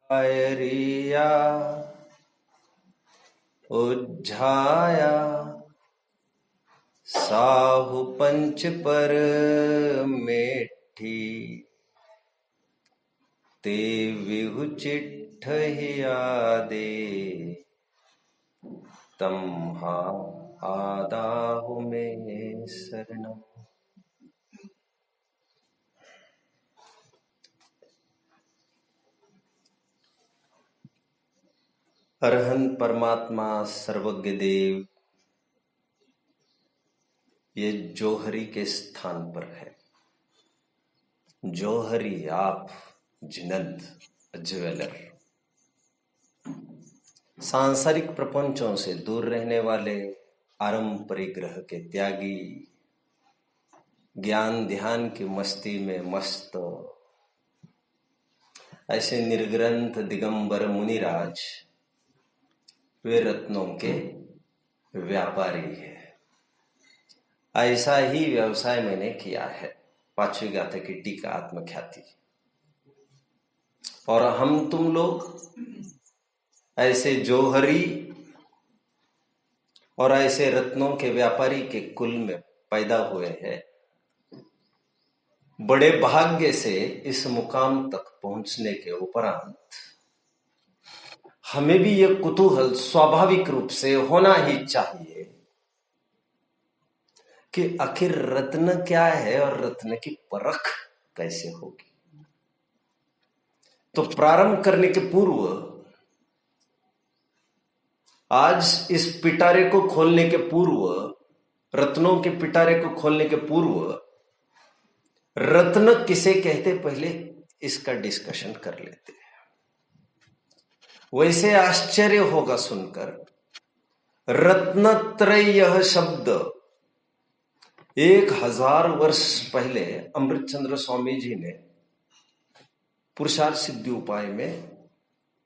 आयरिया उज्झाया साहु पंच पर मेठी ते विहु चिट्ठहिया दे तम्हा आदाहु में शरणम। अरहंत परमात्मा सर्वज्ञ देव ये जौहरी के स्थान पर है। जौहरी आप जिनंत ज्वेलर, सांसारिक प्रपंचों से दूर रहने वाले आरंभ परिग्रह के त्यागी, ज्ञान ध्यान की मस्ती में मस्त ऐसे निर्ग्रंथ दिगंबर मुनिराज वे रत्नों के व्यापारी है। ऐसा ही व्यवसाय मैंने किया है। पांचवी गाथा की टीका आत्मख्याति। और हम तुम लोग ऐसे जौहरी और ऐसे रत्नों के व्यापारी के कुल में पैदा हुए हैं। बड़े भाग्य से इस मुकाम तक पहुंचने के उपरांत हमें भी यह कुतूहल स्वाभाविक रूप से होना ही चाहिए कि आखिर रत्न क्या है और रत्न की परख कैसे होगी। तो प्रारंभ करने के पूर्व, आज इस पिटारे को खोलने के पूर्व, रत्नों के पिटारे को खोलने के पूर्व रत्न किसे कहते पहले इसका डिस्कशन कर लेते हैं। वैसे आश्चर्य होगा सुनकर, रत्नत्रय यह शब्द 1000 वर्ष पहले अमृतचंद्र स्वामी जी ने पुरुषार्थ सिद्धि उपाय में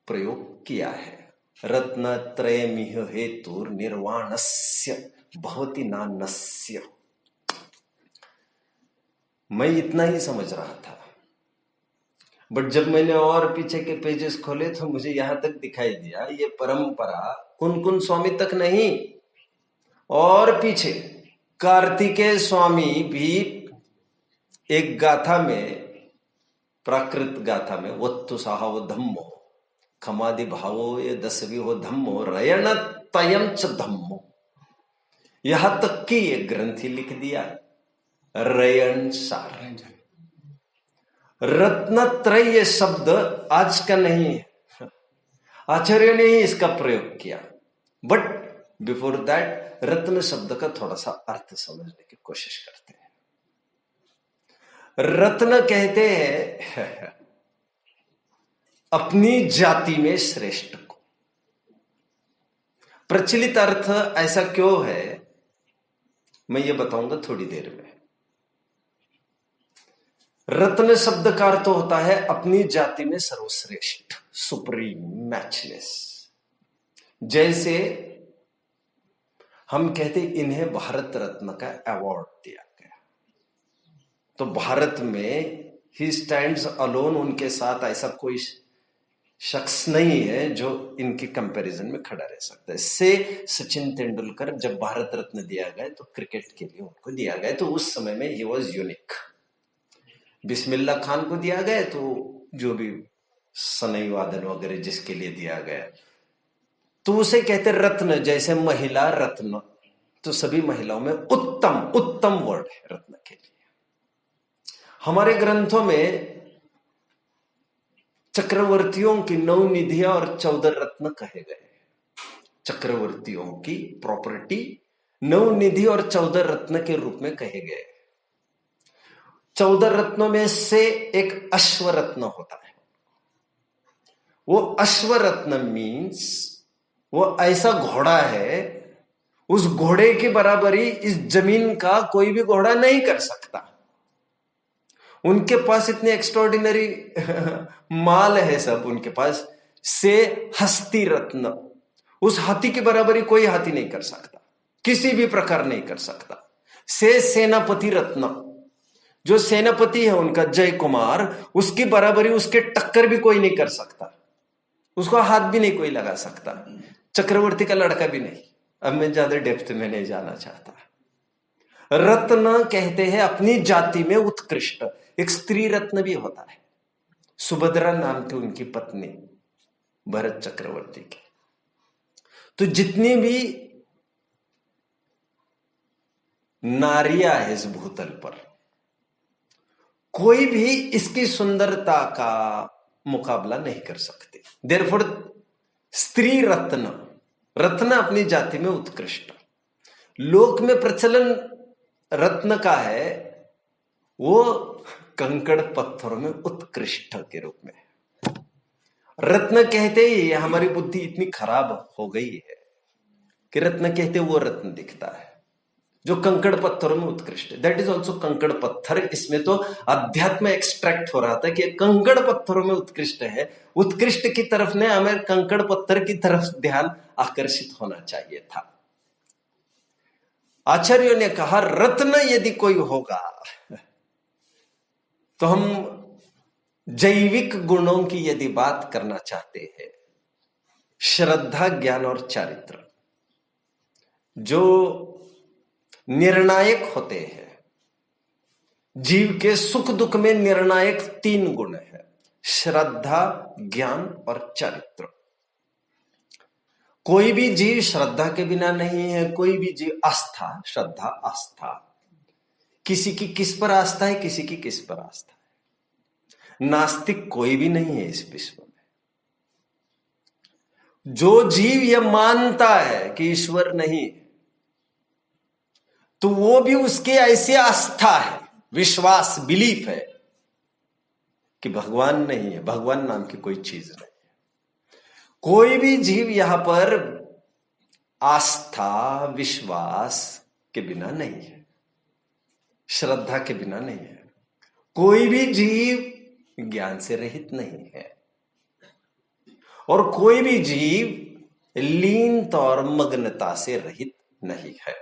प्रयोग किया है। रत्नत्रयमिह हेतु निर्वाणस्य भवति नान्यस्य। मैं इतना ही समझ रहा था, बट जब मैंने और पीछे के पेजेस खोले तो मुझे यहां तक दिखाई दिया ये परंपरा कुन स्वामी तक नहीं, और पीछे कार्तिकेय स्वामी भी एक गाथा में, प्राकृत गाथा में, वत्तु साहव धम्मो खमादि भावो ये दसवी हो धम्मो रयण तयम च धम्मो, यहां तक कि ये ग्रंथि लिख दिया रयण सार। रत्नत्रय ये शब्द आज का नहीं है, आचार्य ने ही इसका प्रयोग किया। बट बिफोर दैट रत्न शब्द का थोड़ा सा अर्थ समझने की कोशिश करते हैं। रत्न कहते हैं अपनी जाति में श्रेष्ठ को। प्रचलित अर्थ ऐसा क्यों है मैं ये बताऊंगा थोड़ी देर में। रत्न शब्द का अर्थ होता है अपनी जाति में सर्वश्रेष्ठ, सुप्रीम, मैचलेस। जैसे हम कहते इन्हें भारत रत्न का अवार्ड दिया गया, तो भारत में ही स्टैंड्स अलोन, उनके साथ ऐसा कोई शख्स नहीं है जो इनके कंपैरिजन में खड़ा रह सकता है। से सचिन तेंदुलकर जब भारत रत्न दिया गया तो क्रिकेट के लिए उनको दिया गया, तो उस समय में he was unique. Bismillah Khan को दिया गया तो जो भी सनई वादन वगैरह जिसके लिए दिया गया तो उसे कहते रत्न। जैसे महिला रत्न, तो सभी महिलाओं में उत्तम, उत्तम वर्ड है रत्न के लिए। हमारे ग्रंथों में चक्रवर्तियों की 9 निधियां और 14 रत्न कहे गए। चक्रवर्तियों की प्रॉपर्टी 9 निधि और 14 रत्न के रूप में कहे गए। 14 रत्नों में से एक अश्वरत्न होता है। वो अश्वरत्न मीन्स वो ऐसा घोड़ा है, उस घोड़े की बराबरी इस जमीन का कोई भी घोड़ा नहीं कर सकता। उनके पास इतने एक्स्ट्राऑर्डिनरी माल है सब उनके पास। से हस्ती रत्न, उस हाथी की बराबरी कोई हाथी नहीं कर सकता, किसी भी प्रकार नहीं कर सकता। से सेनापति रत्न, जो सेनापति है उनका जय कुमार, उसकी बराबरी, उसके टक्कर भी कोई नहीं कर सकता। उसको हाथ भी नहीं कोई लगा सकता, चक्रवर्ती का लड़का भी नहीं। अब मैं ज्यादा डेप्थ में नहीं जाना चाहता। रत्न कहते हैं अपनी जाति में उत्कृष्ट। एक स्त्री रत्न भी होता है, सुभद्रा नाम थी उनकी पत्नी भरत चक्रवर्ती की। तो जितनी भी नारियां है इस भूतल पर, कोई भी इसकी सुंदरता का मुकाबला नहीं कर सकती। देयरफॉर स्त्री रत्न, रत्न अपनी जाति में उत्कृष्ट। लोक में प्रचलन रत्न का है वो कंकड़ पत्थरों में उत्कृष्ट के रूप में। रत्न कहते ही हमारी बुद्धि इतनी खराब हो गई है कि रत्न कहते वो रत्न दिखता है जो कंकड़ पत्थरों में उत्कृष्ट है। दैट इज ऑल्सो कंकड़ पत्थर। इसमें तो अध्यात्म एक्सट्रैक्ट हो रहा था कि कंकड़ पत्थरों में उत्कृष्ट है। उत्कृष्ट की तरफ ने हमें कंकड़ पत्थर की तरफ ध्यान आकर्षित होना चाहिए था। आचार्यों ने कहा रत्न यदि कोई होगा तो हम जैविक गुणों की यदि बात करना चाहते हैं, श्रद्धा, ज्ञान और चारित्र जो निर्णायक होते हैं, जीव के सुख दुख में निर्णायक 3 गुण है, श्रद्धा, ज्ञान और चारित्र। कोई भी जीव श्रद्धा के बिना नहीं है, कोई भी जीव आस्था, श्रद्धा आस्था। किसी की किस पर आस्था है, किसी की किस पर आस्था है। नास्तिक कोई भी नहीं है इस विश्व में। जो जीव यह मानता है कि ईश्वर नहीं, तो वो भी उसके ऐसे आस्था है, विश्वास, बिलीफ है कि भगवान नहीं है, भगवान नाम की कोई चीज नहीं है। कोई भी जीव यहां पर आस्था, विश्वास के बिना नहीं है, श्रद्धा के बिना नहीं है। कोई भी जीव ज्ञान से रहित नहीं है और कोई भी जीव लीनता और मग्नता से रहित नहीं है।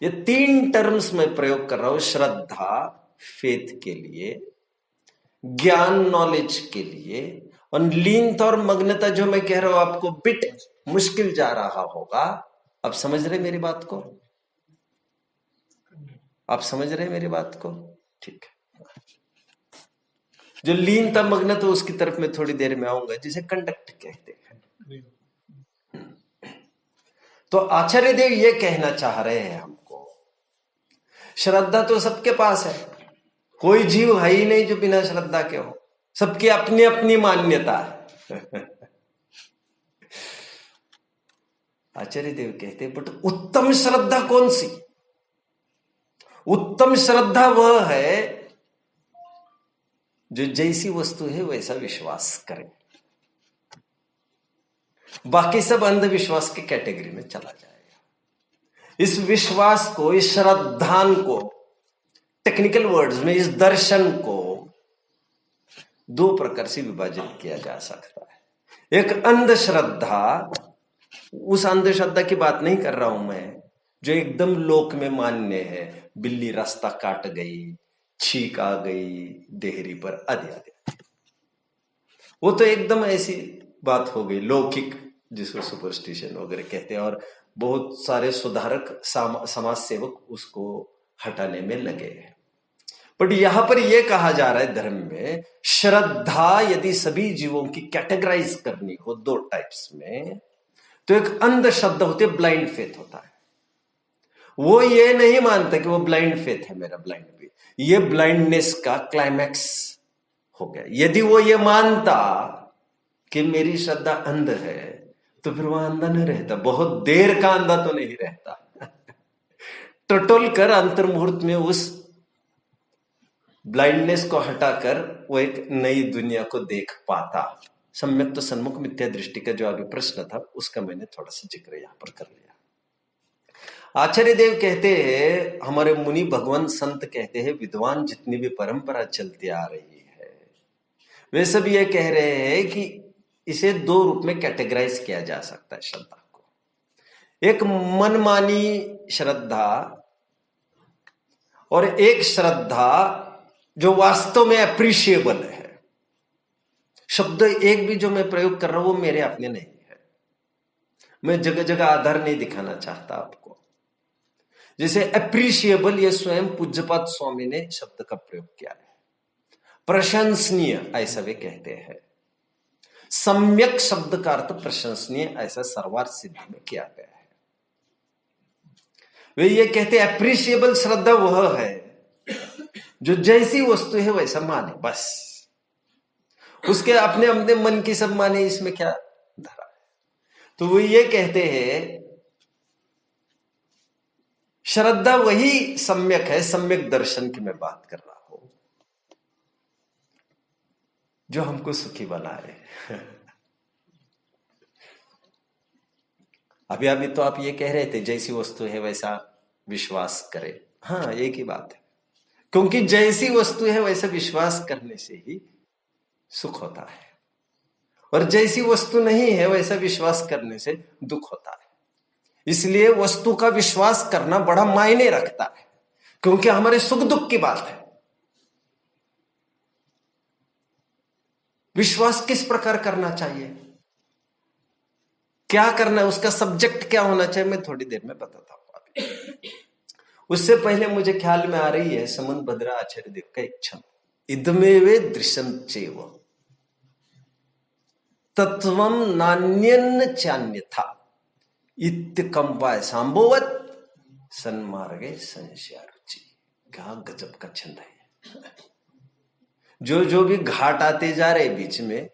ये 3 टर्म्स में प्रयोग कर रहा हूं, श्रद्धा फेथ के लिए, ज्ञान नॉलेज के लिए, और लीनता और मग्नता जो मैं कह रहा हूं आपको बिट मुश्किल जा रहा होगा। आप समझ रहे मेरी बात को? आप समझ रहे मेरी बात को? ठीक है। जो लीनता मग्नता उसकी तरफ मैं थोड़ी देर में आऊंगा, जिसे कंडक्ट कहते हैं। तो आचार्य देव ये कहना चाह रहे हैं हमको, श्रद्धा तो सबके पास है, कोई जीव है ही नहीं जो बिना श्रद्धा के हो, सबकी अपनी अपनी मान्यता है। आचार्य देव कहते हैं बट उत्तम श्रद्धा कौन सी? उत्तम श्रद्धा वह है जो जैसी वस्तु है वैसा विश्वास करे, बाकी सब अंधविश्वास की कैटेगरी में चला जाएगा। इस विश्वास को, इस श्रद्धान को, टेक्निकल वर्ड्स में इस दर्शन को 2 प्रकार से विभाजित किया जा सकता है। एक अंधश्रद्धा, उस अंधश्रद्धा की बात नहीं कर रहा हूं मैं जो एकदम लोक में मान्य है, बिल्ली रास्ता काट गई, छींक आ गई देहरी पर, आदि आदि। वो तो एकदम ऐसी बात हो गई लौकिक, जिसको सुपरस्टिशन वगैरह कहते हैं, और बहुत सारे सुधारक, समाज सेवक उसको हटाने में लगे हैं। बट यहां पर यह कहा जा रहा है धर्म में, श्रद्धा यदि सभी जीवों की कैटेगराइज करनी हो 2 टाइप्स में, तो एक अंधश्रद्धा होती है, ब्लाइंड फेथ होता है। वो ये नहीं मानता कि वो ब्लाइंड फेथ है मेरा, ब्लाइंड भी, ये ब्लाइंडनेस का क्लाइमैक्स हो गया। यदि वो ये मानता कि मेरी श्रद्धा अंध है, तो फिर वह अंधा नहीं रहता, बहुत देर का अंधा तो नहीं रहता। टटोल कर अंतर्मुहूर्त में उस ब्लाइंडनेस को हटाकर वो एक नई दुनिया को देख पाता। सम्यक तो सन्मुख मिथ्या दृष्टि का जो अभी प्रश्न था उसका मैंने थोड़ा सा जिक्र यहां पर कर लिया। आचार्य देव कहते हैं, हमारे मुनि भगवान संत कहते हैं, विद्वान जितनी भी परंपरा चलती आ रही है वे सब ये कह रहे हैं कि इसे 2 रूप में कैटेगराइज किया जा सकता है श्रद्धा को। एक मनमानी श्रद्धा और एक श्रद्धा जो वास्तव में अप्रिशिएबल है। शब्द एक भी जो मैं प्रयोग कर रहा हूं वो मेरे अपने नहीं है। मैं जगह जगह आधार नहीं दिखाना चाहता आपको। जैसे अप्रिशिएबल, ये स्वयं पूज्यपाद स्वामी ने शब्द का प्रयोग किया है। प्रशंसनीय ऐसा वे कहते हैं। सम्यक शब्द का अर्थ प्रशंसनीय ऐसा सर्वार्थ सिद्ध में किया गया है। वे ये कहते हैं अप्रिशिएबल श्रद्धा वह है जो जैसी वस्तु है वैसा माने, बस उसके अपने अपने मन की सब माने, इसमें क्या धरा है। तो वो ये कहते हैं श्रद्धा वही सम्यक है, सम्यक दर्शन की मैं बात कर रहा हूं, जो हमको सुखी बनाए। अभी अभी तो आप ये कह रहे थे जैसी वस्तु है वैसा विश्वास करे। हाँ, एक ही बात है, क्योंकि जैसी वस्तु है वैसा विश्वास करने से ही सुख होता है, और जैसी वस्तु नहीं है वैसा विश्वास करने से दुख होता है। इसलिए वस्तु का विश्वास करना बड़ा मायने रखता है, क्योंकि हमारे सुख दुख की बात है। विश्वास किस प्रकार करना चाहिए, क्या करना है, उसका सब्जेक्ट क्या होना चाहिए, मैं थोड़ी देर में बताता हूं। अभी उससे पहले मुझे ख्याल में आ रही है समन भद्रा आचार्य देव का एक छंद, इदमेवे दृश्यंचैव तत्वम नान्यन्न चान्यथा इत्यकंपाय सांभवत सन्मार्गे संशयारुचि। क्या गजब का छंद है। जो भी घाट आते जा रहे बीच में,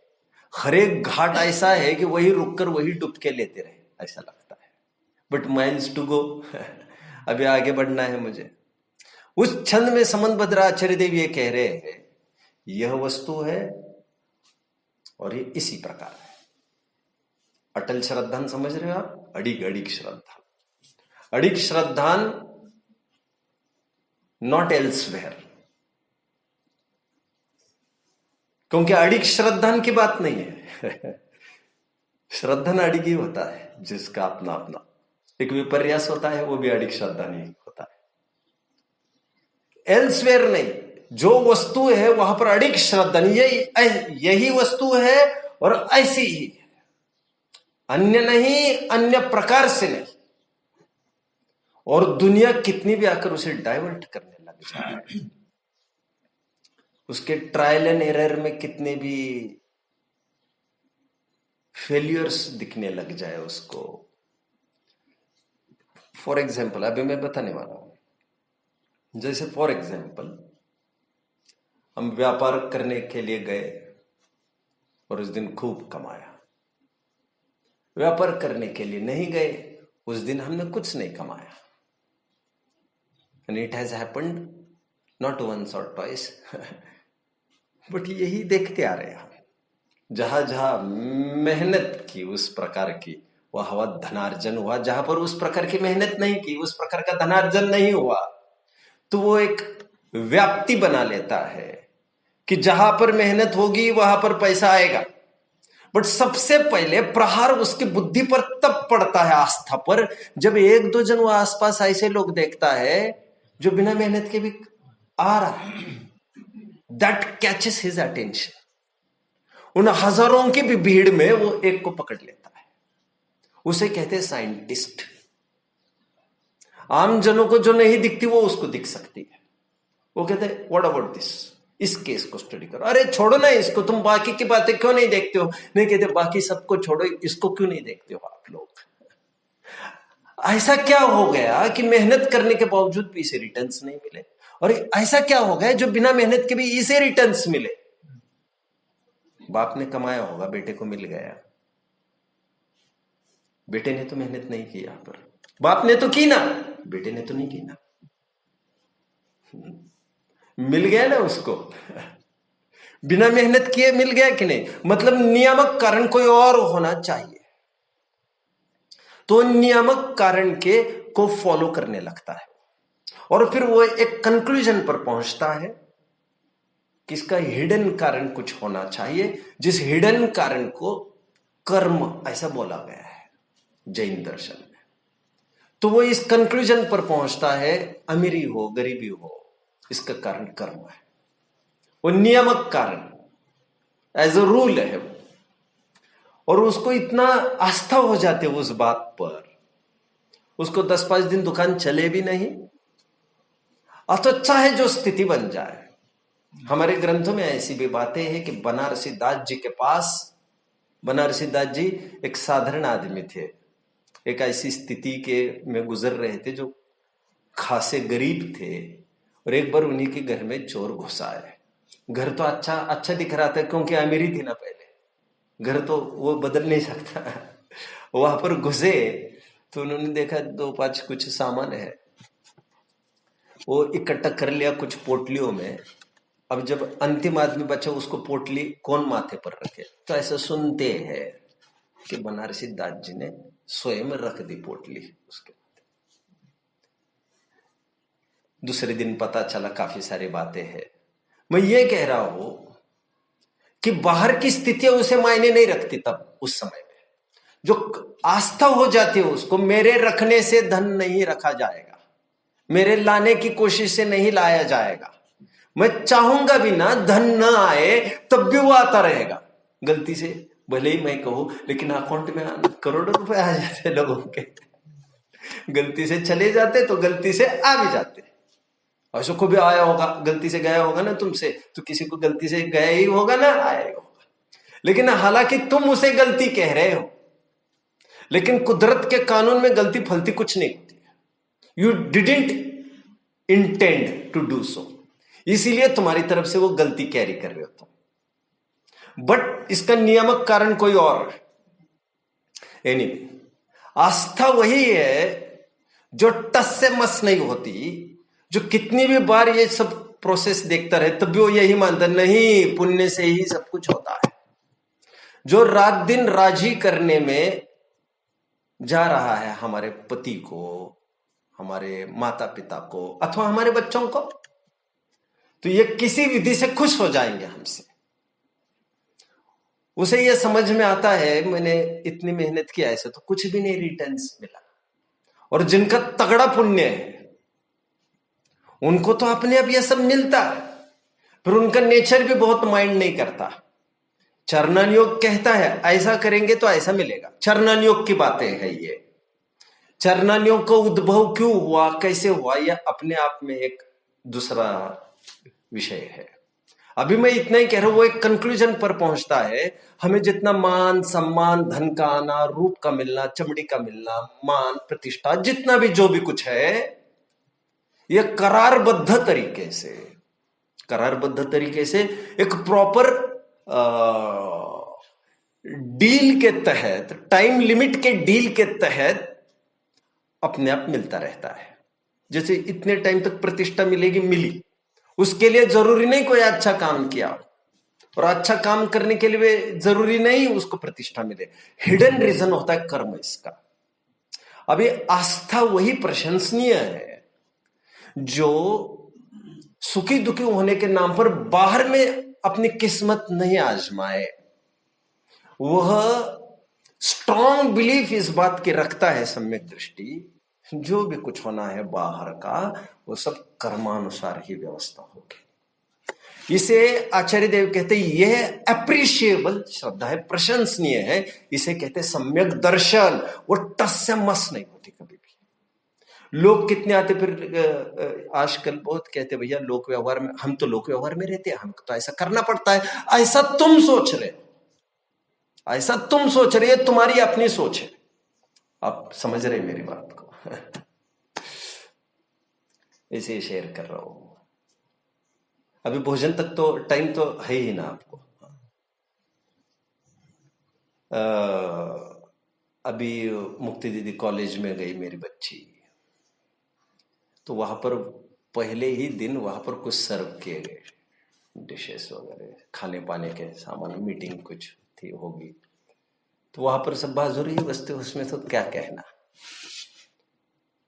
हर एक घाट ऐसा है कि वही रुककर वही डुबके लेते रहे, ऐसा लगता है। बट माइल्स टू गो, अभी आगे बढ़ना है मुझे। उस छंद में समन भद्रा आचार्य देव ये कह रहे हैं यह वस्तु है और ये इसी प्रकार है। अटल श्रद्धान समझ रहे हो आप, अड़िग अड़िग श्रद्धान, अड़िग श्रद्धान नॉट एल्सवेयर, क्योंकि अड़िग श्रद्धान की बात नहीं है। श्रद्धान अड़िग ही होता है, जिसका अपना अपना एक विपर्यास होता है, वो भी अड़िग श्रद्धान ही होता है, एल्सवेयर नहीं। जो वस्तु है वहां पर अड़िग श्रद्धान, यही वस्तु है और ऐसी ही, अन्य नहीं, अन्य प्रकार से नहीं। और दुनिया कितनी भी आकर उसे डाइवर्ट करने लग जाए, उसके ट्रायल एंड एरर में कितने भी फेलियर्स दिखने लग जाए उसको। फॉर एग्जाम्पल अभी मैं बताने वाला हूं, जैसे फॉर एग्जाम्पल हम व्यापार करने के लिए गए और उस दिन खूब कमाया। व्यापार करने के लिए नहीं गए, उस दिन हमने कुछ नहीं कमाया। And it has happened not once or twice, but यही देखते आ रहे हैं हम। जहां जहां मेहनत की उस प्रकार की, वह हुआ धनार्जन हुआ, जहां पर उस प्रकार की मेहनत नहीं की, उस प्रकार का धनार्जन नहीं हुआ, तो वो एक व्याप्ति बना लेता है कि जहां पर मेहनत होगी वहां पर पैसा आएगा। बट सबसे पहले प्रहार उसकी बुद्धि पर तब पड़ता है, आस्था पर, जब एक दो जन वो आसपास ऐसे लोग देखता है जो बिना मेहनत के भी आ रहा है। That catches his attention. उन हजारों की भी भीड़ में वो एक को पकड़ लेता है, उसे कहते हैं साइंटिस्ट। आम जनों को जो नहीं दिखती वो उसको दिख सकती है। वो कहते हैं व्हाट अबाउट दिस, इस केस को स्टडी करो। अरे छोड़ो ना इसको, तुम बाकी की बातें क्यों नहीं देखते हो। नहीं कहते बाकी सबको छोड़ो, इसको क्यों नहीं देखते हो आप लोग। ऐसा क्या हो गया कि मेहनत करने के बावजूद भी इसे रिटर्न्स नहीं मिले, और ऐसा क्या हो गया जो बिना मेहनत के भी इसे रिटर्न्स मिले। बाप ने कमाया होगा, बेटे को मिल गया, बेटे ने तो मेहनत नहीं की। यहां पर बाप ने तो की ना, बेटे ने तो नहीं की ना, मिल गया ना उसको। बिना मेहनत किए मिल गया कि नहीं। मतलब नियामक कारण कोई और होना चाहिए, तो नियामक कारण के को फॉलो करने लगता है, और फिर वो एक कंक्लूजन पर पहुंचता है कि इसका हिडन कारण कुछ होना चाहिए, जिस हिडन कारण को कर्म ऐसा बोला गया है जैन दर्शन में। तो वो इस कंक्लूजन पर पहुंचता है, अमीरी हो गरीबी हो, इसका कारण कर्म है। वो नियामक कारण, एज अ रूल है वो। और उसको इतना आस्था हो जाते उस बात पर, उसको 10-5 दिन दुकान चले भी नहीं, अथवा चाहे जो स्थिति बन जाए। हमारे ग्रंथों में ऐसी भी बातें हैं कि बनारसी दास जी के पास, बनारसी दास जी एक साधारण आदमी थे, एक ऐसी स्थिति के में गुजर रहे थे जो खासे गरीब थे, और एक बार उन्हीं के घर में चोर घुस आए। घर तो अच्छा अच्छा दिख रहा था क्योंकि अमीरी थी ना पहले, घर तो वो बदल नहीं सकता। वहां पर घुसे तो उन्होंने देखा 2-5 कुछ सामान है, वो इकट्ठा कर लिया कुछ पोटलियों में। अब जब अंतिम आदमी बचा, उसको पोटली कौन माथे पर रखे, तो ऐसा सुनते हैं कि बनारसी दास जी ने स्वयं रख दी पोटली उसके। दूसरे दिन पता चला काफी सारी बातें हैं। मैं ये कह रहा हूं कि बाहर की स्थितियां उसे मायने नहीं रखती तब उस समय में, जो आस्था हो जाती है उसको, मेरे रखने से धन नहीं रखा जाएगा, मेरे लाने की कोशिश से नहीं लाया जाएगा, मैं चाहूंगा भी ना धन ना आए तब भी वो आता रहेगा। गलती से भले ही मैं कहूं, लेकिन अकाउंट में करोड़ों रुपए आ जाते लोगों के, गलती से चले जाते तो गलती से आ भी जाते। ऐसा को भी आया होगा, गलती से गया होगा ना तुमसे, तो किसी को गलती से गया ही होगा ना, आया ही होगा। लेकिन हालांकि तुम उसे गलती कह रहे हो, लेकिन कुदरत के कानून में गलती फलती कुछ नहीं होती। You didn't intend to do so, इसीलिए तुम्हारी तरफ से वो गलती कैरी कर रहे हो तुम, बट इसका नियामक कारण कोई और है। एनीवे, आस्था वही है जो टस से मस नहीं होती, जो कितनी भी बार ये सब प्रोसेस देखता रहे तब भी वो यही मानता नहीं पुण्य से ही सब कुछ होता है। जो रात दिन राजी करने में जा रहा है हमारे पति को, हमारे माता पिता को, अथवा हमारे बच्चों को, तो ये किसी विधि से खुश हो जाएंगे हमसे। उसे ये समझ में आता है मैंने इतनी मेहनत किया, ऐसे तो कुछ भी नहीं रिटर्न्स मिला। और जिनका तगड़ा पुण्य है उनको तो अपने आप ये सब मिलता है, फिर उनका नेचर भी बहुत माइंड नहीं करता। चरणान योग कहता है ऐसा करेंगे तो ऐसा मिलेगा, चरणान योग की बातें है ये। चरणान योग का उद्भव क्यों हुआ, कैसे हुआ, यह अपने आप में एक दूसरा विषय है। अभी मैं इतना ही कह रहा हूं, वो एक कंक्लूजन पर पहुंचता है। हमें जितना मान सम्मान, धन का आना, रूप का मिलना, चमड़ी का मिलना, मान प्रतिष्ठा, जितना भी जो भी कुछ है, यह करारबद्ध तरीके से, करारबद्ध तरीके से एक प्रॉपर डील के तहत, टाइम लिमिट के डील के तहत अपने आप मिलता रहता है। जैसे इतने टाइम तक प्रतिष्ठा मिलेगी, मिली, उसके लिए जरूरी नहीं कोई अच्छा काम किया, और अच्छा काम करने के लिए जरूरी नहीं उसको प्रतिष्ठा मिले, हिडन रीजन होता है कर्म इसका। अभी आस्था वही प्रशंसनीय है जो सुखी दुखी होने के नाम पर बाहर में अपनी किस्मत नहीं आजमाए, वह स्ट्रॉन्ग बिलीफ इस बात की रखता है, सम्यक दृष्टि, जो भी कुछ होना है बाहर का वो सब कर्मानुसार ही व्यवस्था होगी। इसे आचार्य देव कहते हैं यह अप्रिशिएबल श्रद्धा है, प्रशंसनीय है, इसे कहते हैं सम्यक दर्शन। वो टस से मस नहीं होती कभी भी। लोग कितने आते फिर आजकल बहुत कहते भैया लोक व्यवहार में, हम तो लोक व्यवहार में रहते हैं, हमको तो ऐसा करना पड़ता है। ऐसा तुम सोच रहे हो, ऐसा तुम सोच रहे हो, तुम्हारी अपनी सोच है। आप समझ रहे मेरी बात को? इसे शेयर कर रहा हूं। अभी भोजन तक तो टाइम तो है ही ना आपको। अभी मुक्ति दीदी कॉलेज में गई मेरी बच्ची, तो वहां पर पहले ही दिन वहां पर कुछ सर्व किए गए डिशेस वगैरह, खाने पाने के सामान, मीटिंग कुछ थी होगी, तो वहां पर सब बाजुरी वस्तु, उसमें तो क्या कहना,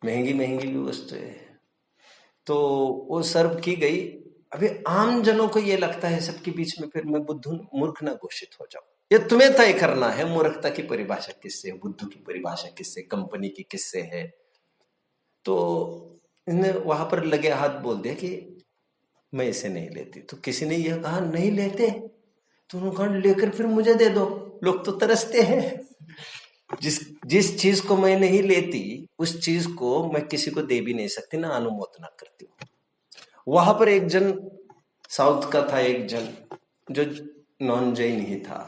महंगी महंगी भी वस्तु है, तो वो सर्व की गई। अभी आम जनों को ये लगता है सबके बीच में फिर मैं बुद्धू मूर्ख ना घोषित हो जाऊं। ये तुम्हें तय करना है मूर्खता की परिभाषा किससे है, बुद्धू की परिभाषा किससे, कंपनी की किससे है। तो इन्हें वहां पर लगे हाथ बोल दिया कि मैं इसे नहीं लेती, तो किसी ने यह कहा नहीं लेते, तो उन्होंने कहा लेकर फिर मुझे दे दो, लोग तो तरसते हैं। जिस जिस चीज को मैं नहीं लेती उस चीज को मैं किसी को दे भी नहीं सकती, ना अनुमोदना करती हूँ। वहां पर एक जन साउथ का था, एक जन जो नॉन जैन ही था,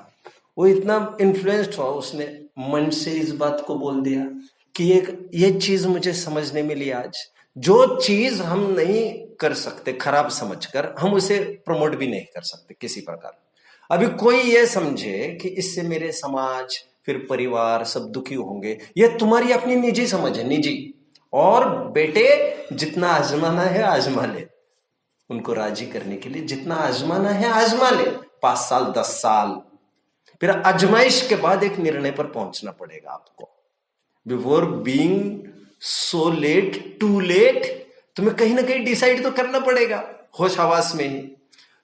वो इतना इन्फ्लुएंस्ड हुआ, उसने मन से इस बात को बोल दिया कि एक ये चीज मुझे समझने मिली आज, जो चीज हम नहीं कर सकते खराब समझकर, हम उसे प्रमोट भी नहीं कर सकते किसी प्रकार। अभी कोई ये समझे कि इससे मेरे समाज फिर परिवार सब दुखी होंगे, ये तुम्हारी अपनी निजी समझ है, निजी। और बेटे जितना आजमाना है आजमा ले, उनको राजी करने के लिए जितना आजमाना है आजमा ले, 5 साल 10 साल, फिर आजमाइश के बाद एक निर्णय पर पहुंचना पड़ेगा आपको। Before being so late, too late, तुम्हें कहीं ना कहीं डिसाइड तो करना पड़ेगा होश हवास में ही।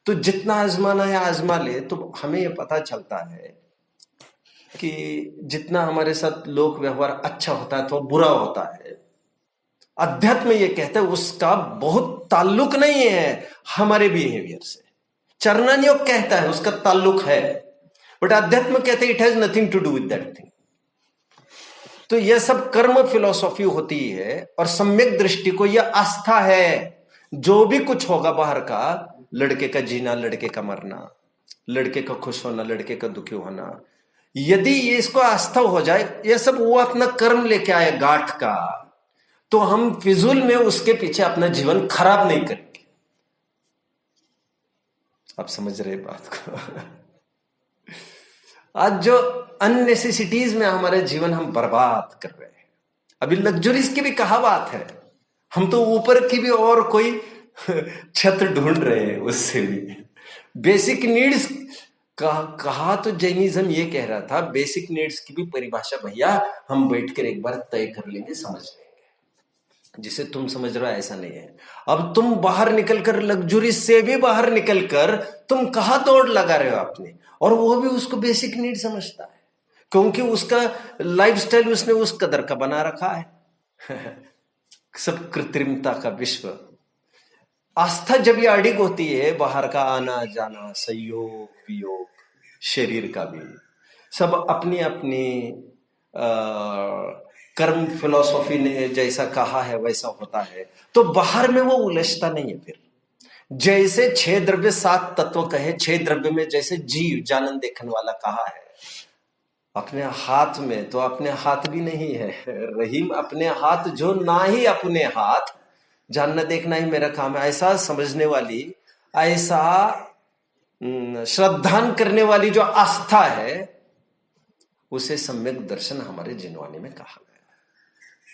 तो जितना आजमाना है आजमा ले। तो हमें यह पता चलता है कि जितना हमारे साथ लोक व्यवहार अच्छा होता है तो बुरा होता है, अध्यात्म ये कहता है उसका बहुत ताल्लुक नहीं है हमारे बिहेवियर से। चरणान योग कहता है उसका ताल्लुक है, बट अध्यात्म कहते हैं it has nothing to do with that thing. तो यह सब कर्म फिलॉसफी होती है, और सम्यक दृष्टि को यह आस्था है। जो भी कुछ होगा बाहर का, लड़के का जीना, लड़के का मरना, लड़के का खुश होना, लड़के का दुखी होना, यदि ये इसको आस्था हो जाए, यह सब वो अपना कर्म लेके आए गांठ का, तो हम फिजूल में उसके पीछे अपना जीवन खराब नहीं करेंगे। आप समझ रहे बात को? आज जो अननेसेसिटीज में हमारे जीवन हम बर्बाद कर रहे हैं, अभी लग्जरीज की भी कहा बात है, हम तो ऊपर की भी और कोई छत ढूंढ रहे हैं उससे भी। बेसिक नीड्स कहा तो जैनिज्म ये कह रहा था, बेसिक नीड्स की भी परिभाषा भैया हम बैठकर एक बार तय कर लेंगे, समझ लेंगे। जिसे तुम समझ रहे हो ऐसा नहीं है। अब तुम बाहर निकलकर, लग्जरी से भी बाहर निकलकर तुम कहां दौड़ लगा रहे हो अपने, और वो भी उसको बेसिक नीड समझता है, क्योंकि उसका लाइफस्टाइल उसने उस कदर का बना रखा है। सब कृत्रिमता का विश्व। आस्था जब ये अडिग होती है, बाहर का आना जाना, संयोग वियोग, शरीर का भी, सब अपनी अपनी कर्म फिलॉसफी ने जैसा कहा है वैसा होता है, तो बाहर में वो उलझता नहीं है। फिर जैसे 6 द्रव्य 7 तत्व कहे, 6 द्रव्य में जैसे जीव जानन देखने वाला कहा है, अपने हाथ में तो अपने हाथ भी नहीं है। रहीम अपने हाथ जो ना ही अपने हाथ, जानना देखना ही मेरा काम है, ऐसा समझने वाली, ऐसा श्रद्धान करने वाली जो आस्था है, उसे सम्यक दर्शन हमारे जिनवानी में कहा गया।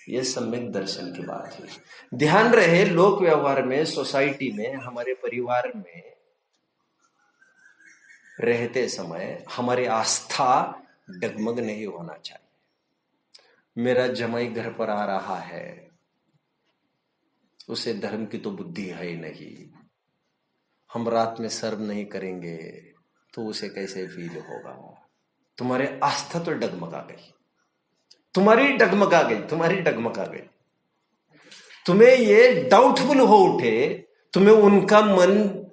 यह सम्यक दर्शन की बात है। ध्यान रहे, लोक व्यवहार में, सोसाइटी में, हमारे परिवार में रहते समय हमारी आस्था डगमग नहीं होना चाहिए। मेरा जमाई घर पर आ रहा है, उसे धर्म की तो बुद्धि है ही नहीं, हम रात में सर्व नहीं करेंगे तो उसे कैसे फील होगा। तुम्हारी आस्था तो डगमगा गई, तुम्हारी डगमगा गई, तुम्हारी डगमगा गई। तुम्हें ये डाउटफुल हो उठे, तुम्हें उनका मन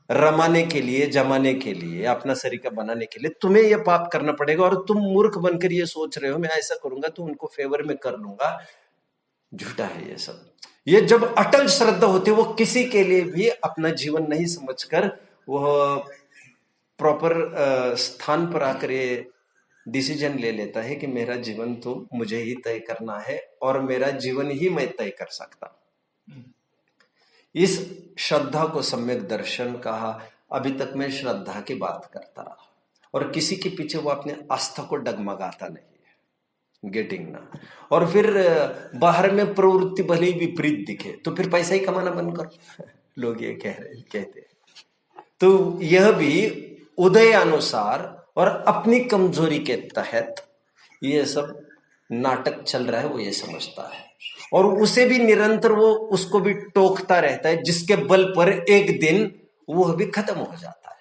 रमाने के लिए, जमाने के लिए, अपना सरीका बनाने के लिए तुम्हें यह पाप करना पड़ेगा, और तुम मूर्ख बनकर ये सोच रहे हो मैं ऐसा करूंगा तो उनको फेवर में कर लूंगा। झूठा है ये सब। ये जब अटल श्रद्धा होती है, वो किसी के लिए भी अपना जीवन नहीं समझकर वह प्रॉपर स्थान पर आकर ये डिसीजन ले लेता है कि मेरा जीवन तो मुझे ही तय करना है, और मेरा जीवन ही मैं तय कर सकता। इस श्रद्धा को सम्यक दर्शन कहा। अभी तक मैं श्रद्धा की बात करता रहा, और किसी के पीछे वो अपने आस्था को डगमगाता नहीं है, गेटिंग ना। और फिर बाहर में प्रवृत्ति भले ही विपरीत दिखे तो फिर पैसा ही कमाना बंद करो। लोग ये कहते। तो यह भी उदय अनुसार और अपनी कमजोरी के तहत ये सब नाटक चल रहा है, वो ये समझता है, और उसे भी निरंतर वो उसको भी टोकता रहता है, जिसके बल पर एक दिन वो भी खत्म हो जाता है।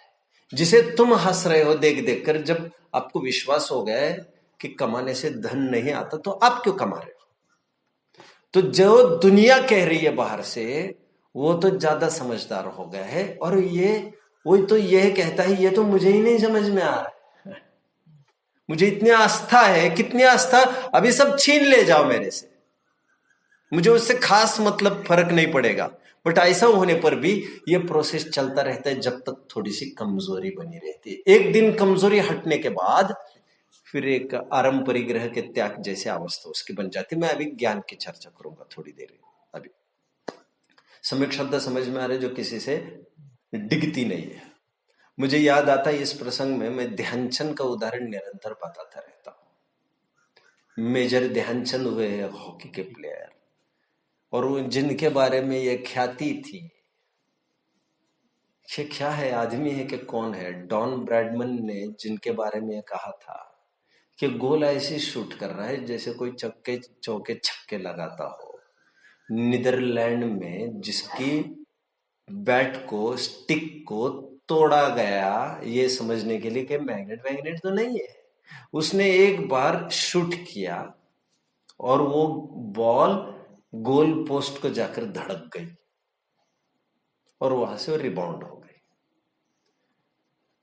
जिसे तुम हंस रहे हो देख देख कर, जब आपको विश्वास हो गया है कि कमाने से धन नहीं आता, तो आप क्यों कमा रहे हो? तो जो दुनिया कह रही है बाहर से, वो तो ज्यादा समझदार हो गया है, और ये वही तो यह कहता है ये तो मुझे ही नहीं समझ में आ रहा है, मुझे इतनी आस्था है, कितनी आस्था, अभी सब छीन ले जाओ मेरे से, मुझे उससे खास मतलब फर्क नहीं पड़ेगा। बट ऐसा होने पर भी ये प्रोसेस चलता रहता है जब तक थोड़ी सी कमजोरी बनी रहती है। एक दिन कमजोरी हटने के बाद फिर एक आरंभ परिग्रह के त्याग जैसे अवस्था उसकी बन जाती है। मैं अभी ज्ञान की चर्चा करूंगा थोड़ी देर में। अभी सम्यक श्रद्धा समझ में आ रहा है, जो किसी से डिगती नहीं है। मुझे याद आता है इस प्रसंग में, मैं ध्यानचंद का उदाहरण निरंतर बताता रहता हूं। मेजर ध्यानचंद हुए हैं हॉकी के प्लेयर, और जिनके बारे में ये ख्याति थी, ये क्या है, आदमी है कि कौन है, डॉन ब्रैडमन ने जिनके बारे में कहा था कि गोल ऐसे शूट कर रहा है जैसे कोई चक्के चौके छक्के लगाता हो। नीदरलैंड में जिसकी बैट को, स्टिक को तोड़ा गया ये समझने के लिए कि मैग्नेट वैग्नेट तो नहीं है, उसने एक बार शूट किया और वो बॉल गोल पोस्ट को जाकर धड़क गई और वहां से वो रिबाउंड हो गई।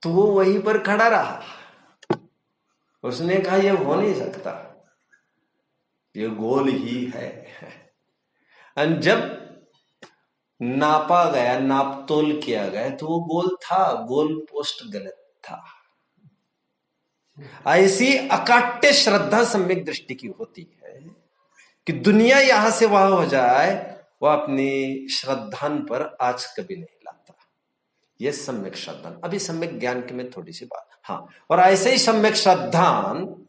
तो वो वहीं पर खड़ा रहा, उसने कहा ये हो नहीं सकता, ये गोल ही है। और जब नापा गया, नापतोल किया गया, तो वो गोल था, गोल पोस्ट गलत था। ऐसी अकाट्य श्रद्धा सम्यक दृष्टि की होती है कि दुनिया यहां से वहां हो जाए, वह अपनी श्रद्धान पर आज कभी नहीं लाता। यह सम्यक श्रद्धान। अभी सम्यक ज्ञान की मैं थोड़ी सी बात, हाँ, और ऐसे ही सम्यक श्रद्धान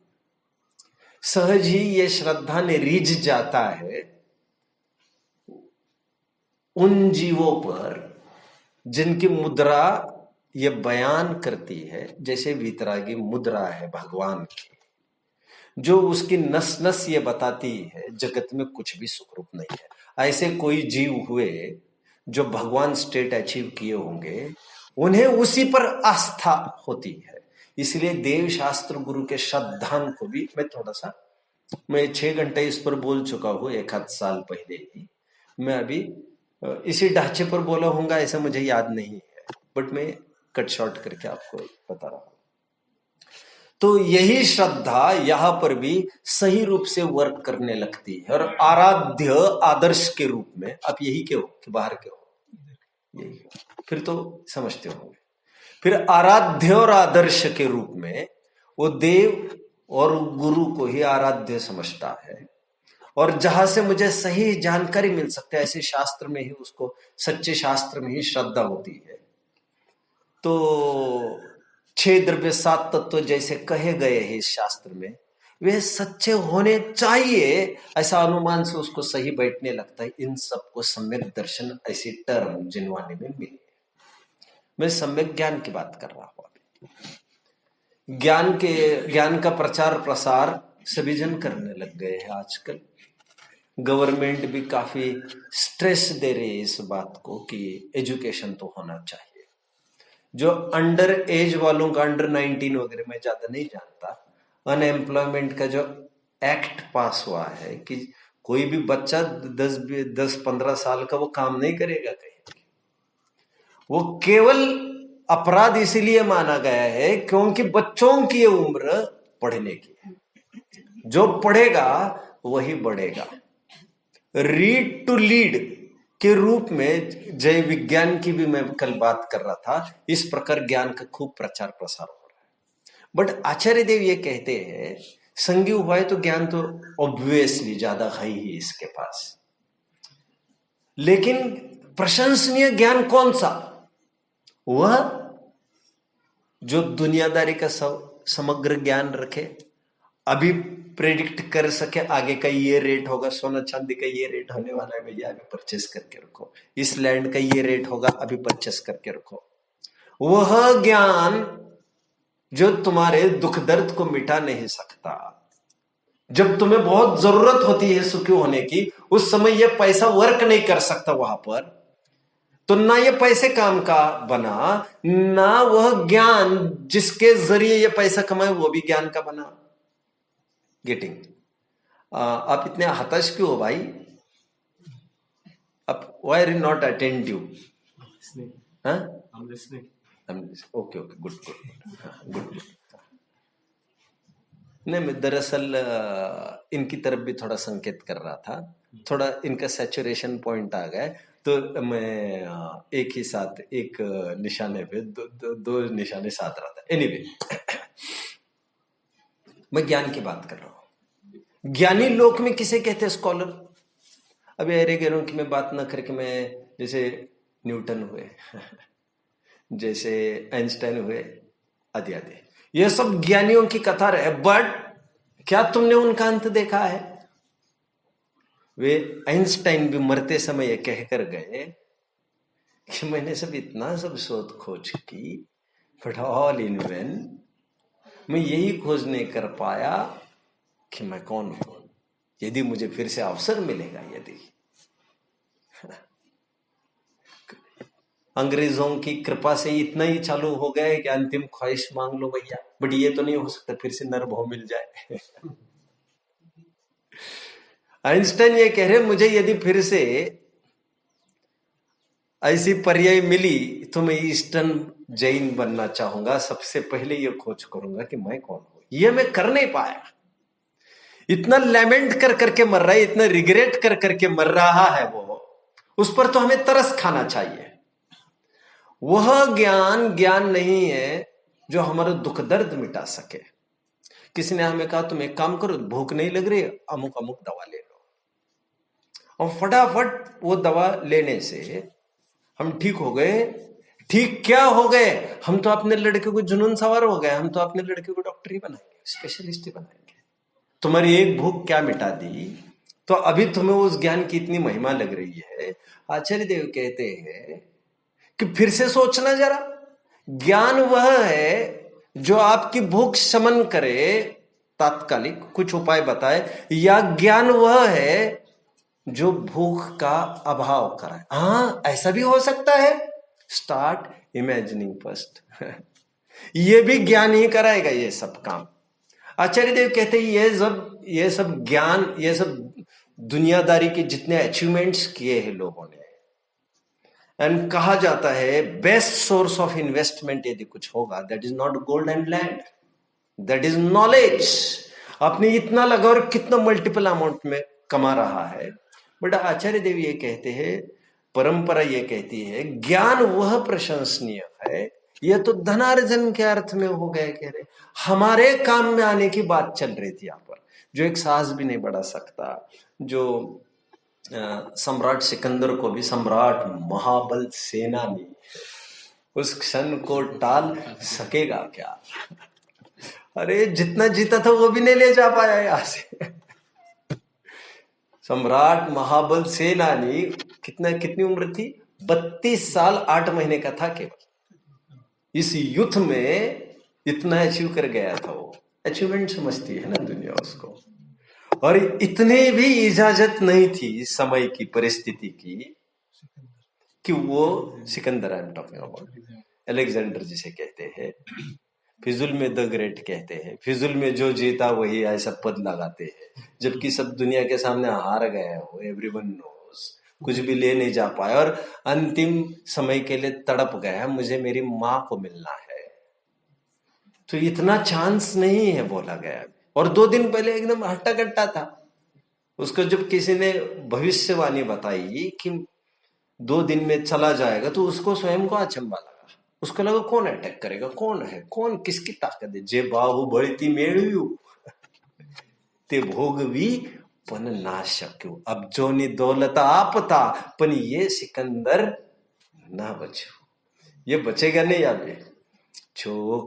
सहज ही ये श्रद्धा ने रिझ जाता है उन जीवों पर जिनकी मुद्रा ये बयान करती है, जैसे वीतरागी मुद्रा है भगवान की, जो उसकी नस नस ये बताती है जगत में कुछ भी सुखरूप नहीं है। ऐसे कोई जीव हुए जो भगवान स्टेट अचीव किए होंगे, उन्हें उसी पर आस्था होती है। इसलिए देव शास्त्र गुरु के श्रद्धान को भी मैं 6 घंटे इस पर बोल चुका हूं एक आध साल पहले ही। मैं अभी इसी ढांचे पर बोला हूंगा ऐसा मुझे याद नहीं है, बट मैं कट शॉर्ट करके आपको बता रहा हूं। तो यही श्रद्धा यहां पर भी सही रूप से वर्क करने लगती है, और आराध्य आदर्श के रूप में, आप यही के हो कि बाहर के हो, यही फिर तो समझते होंगे। फिर आराध्य और आदर्श के रूप में वो देव और गुरु को ही आराध्य समझता है, और जहां से मुझे सही जानकारी मिल सकती है ऐसे शास्त्र में ही उसको, सच्चे शास्त्र में ही श्रद्धा होती है। तो 6 द्रव्य 7 तत्व जैसे कहे गए हैं इस शास्त्र में, वे सच्चे होने चाहिए, ऐसा अनुमान से उसको सही बैठने लगता है। इन सबको सम्यक दर्शन ऐसी टर्म जिनवाने में मिली। मैं सम्यक ज्ञान की बात कर रहा हूं। ज्ञान का प्रचार प्रसार सभी जन करने लग गए हैं आजकल। गवर्नमेंट भी काफी स्ट्रेस दे रही है इस बात को कि एजुकेशन तो होना चाहिए। जो अंडर एज वालों का, अंडर 19 वगैरह, मैं ज्यादा नहीं जानता, अनएम्प्लॉयमेंट का जो एक्ट पास हुआ है कि कोई भी बच्चा 10-15 साल का वो काम नहीं करेगा कहीं। वो केवल अपराध इसलिए माना गया है क्योंकि बच्चों की उम्र पढ़ने की है। जो पढ़ेगा वही बढ़ेगा। रीड टू लीड के रूप में जय विज्ञान की भी मैं कल बात कर रहा था। इस प्रकार ज्ञान का खूब प्रचार प्रसार हो रहा है। बट आचार्य देव ये कहते हैं संगी हुआ है तो ज्ञान तो ऑब्वियसली ज्यादा है ही इसके पास, लेकिन प्रशंसनीय ज्ञान कौन सा? वह जो दुनियादारी का समग्र ज्ञान रखे, अभी प्रेडिक्ट कर सके आगे का ये रेट होगा, सोना चांदी का ये रेट होने वाला है भैया अभी परचेस करके रखो, इस लैंड का ये रेट होगा अभी परचेस करके रखो। वह ज्ञान जो तुम्हारे दुख दर्द को मिटा नहीं सकता, जब तुम्हें बहुत जरूरत होती है सुखी होने की, उस समय यह पैसा वर्क नहीं कर सकता वहां पर, तो ना ये पैसे काम का बना, ना वह ज्ञान जिसके जरिए ये पैसा कमाए वो भी ज्ञान का बना। गेटिंग? आप इतने हताश क्यों हो भाई? आप why are not attentive? I'm listening. Okay okay, good good good, good good. नहीं, मैं दरअसल इनकी तरफ भी थोड़ा संकेत कर रहा था, थोड़ा इनका सैचुरेशन पॉइंट आ गया, तो मैं एक ही साथ एक निशाने पे दो निशाने साथ रहा था। एनीवे, मैं ज्ञान की बात कर रहा हूं। ज्ञानी लोक में किसे कहते हैं? स्कॉलर। अभी अरे गहरों की मैं बात ना करके, मैं जैसे न्यूटन हुए जैसे आइंस्टाइन हुए, आदि आदि, ये सब ज्ञानियों की कतार है। बट क्या तुमने उनका अंत देखा है? वे आइंस्टाइन भी मरते समय ये कहकर गए कि मैंने सब इतना सब शोध खोज की, बट ऑल इन वेन, मैं यही खोज नहीं कर पाया कि मैं कौन हूं। यदि मुझे फिर से अवसर मिलेगा, यदि अंग्रेजों की कृपा से इतना ही चालू हो गया है कि अंतिम ख्वाहिश मांग लो भैया, बट ये तो नहीं हो सकता फिर से नरभव मिल जाए। आइंस्टाइन ये कह रहे, मुझे यदि फिर से ऐसी पर्याय मिली तो मैं ईस्टर्न जैन बनना चाहूंगा। सबसे पहले ये खोज करूंगा कि मैं कौन हूं। ये मैं कर नहीं पाया। इतना लैमेंट कर करके मर रहा है, इतना रिग्रेट कर करके मर रहा है वो, उस पर तो हमें तरस खाना चाहिए। वह ज्ञान ज्ञान नहीं है जो हमारा दुख दर्द मिटा सके। किसी ने हमें कहा तुम एक काम करो, भूख नहीं लग रही, अमुक अमुक दवा ले लो, और फटाफट वो दवा लेने से हम ठीक हो गए। ठीक क्या हो गए? हम तो अपने लड़के को जुनून सवार हो गए, हम तो अपने लड़के को डॉक्टर ही बनाएंगे, स्पेशलिस्ट ही बनाएंगे। तुम्हारी एक भूख क्या मिटा दी, तो अभी तुम्हें उस ज्ञान की इतनी महिमा लग रही है। आचार्य देव कहते हैं कि फिर से सोचना जरा, ज्ञान वह है जो आपकी भूख शमन करे, तात्कालिक कुछ उपाय बताए, या ज्ञान वह है जो भूख का अभाव कराए? हाँ, ऐसा भी हो सकता है। Start imagining first. ये भी ज्ञान ही कराएगा ये सब काम। आचार्य देव कहते हैं ये सब ज्ञान, ये सब दुनियादारी के जितने अचीवमेंट्स किए हैं लोगों ने, एंड कहा जाता है बेस्ट सोर्स ऑफ इन्वेस्टमेंट यदि कुछ होगा, that is not gold and land, that is knowledge. आपने इतना लगा और कितना मल्टीपल अमाउंट में कमा रहा है। बट आचार्य देव ये कहते हैं, परंपरा ये कहती है, ज्ञान वह प्रशंसनीय है, ये तो धनार्जन के अर्थ में हो गए। कह रहे हमारे काम में आने की बात चल रही थी यहाँ पर, जो एक साहस भी नहीं बढ़ा सकता, जो सम्राट सिकंदर को भी सम्राट महाबल सेनानी, उस क्षण को टाल सकेगा क्या? अरे जितना जीता था वो भी नहीं ले जा पाया यहां से। सम्राट महाबल सेनानी कितनी उम्र थी? 32 साल 8 महीने का था केवल। इस युद्ध में इतना अचीव कर गया था वो। अचीवमेंट समझती है ना दुनिया उसको। और इतने भी इजाजत नहीं थी समय की, परिस्थिति की, कि वो Sikandar, I am talking about Alexander जिसे कहते हैं, फिजुल में द ग्रेट कहते हैं, फिजुल में जो जीता वही ऐसा पद लगाते हैं, जबकि सब दुनिया के सामने हार गए हो, एवरीवन नोस, कुछ भी ले नहीं जा पाए, और अंतिम समय के लिए तड़प गया, मुझे मेरी मां को मिलना है। तो इतना चांस नहीं है बोला गया। और 2 दिन पहले एकदम हट्टा कट्टा था। उसको जब किसी ने भविष्यवाणी बताई कि 2 दिन में चला जाएगा, तो उसको स्वयं को अचंबा लगा। उसको लगा कौन अटैक करेगा, कौन है, कौन किसकी ताकत है? जे बाहुबळती मेळव्यू ते भोगवी पण ना शक्यू। अब जोनी दौलत आपता, पण ये सिकंदर ना बचो। ये बचेगा नहीं। अब छो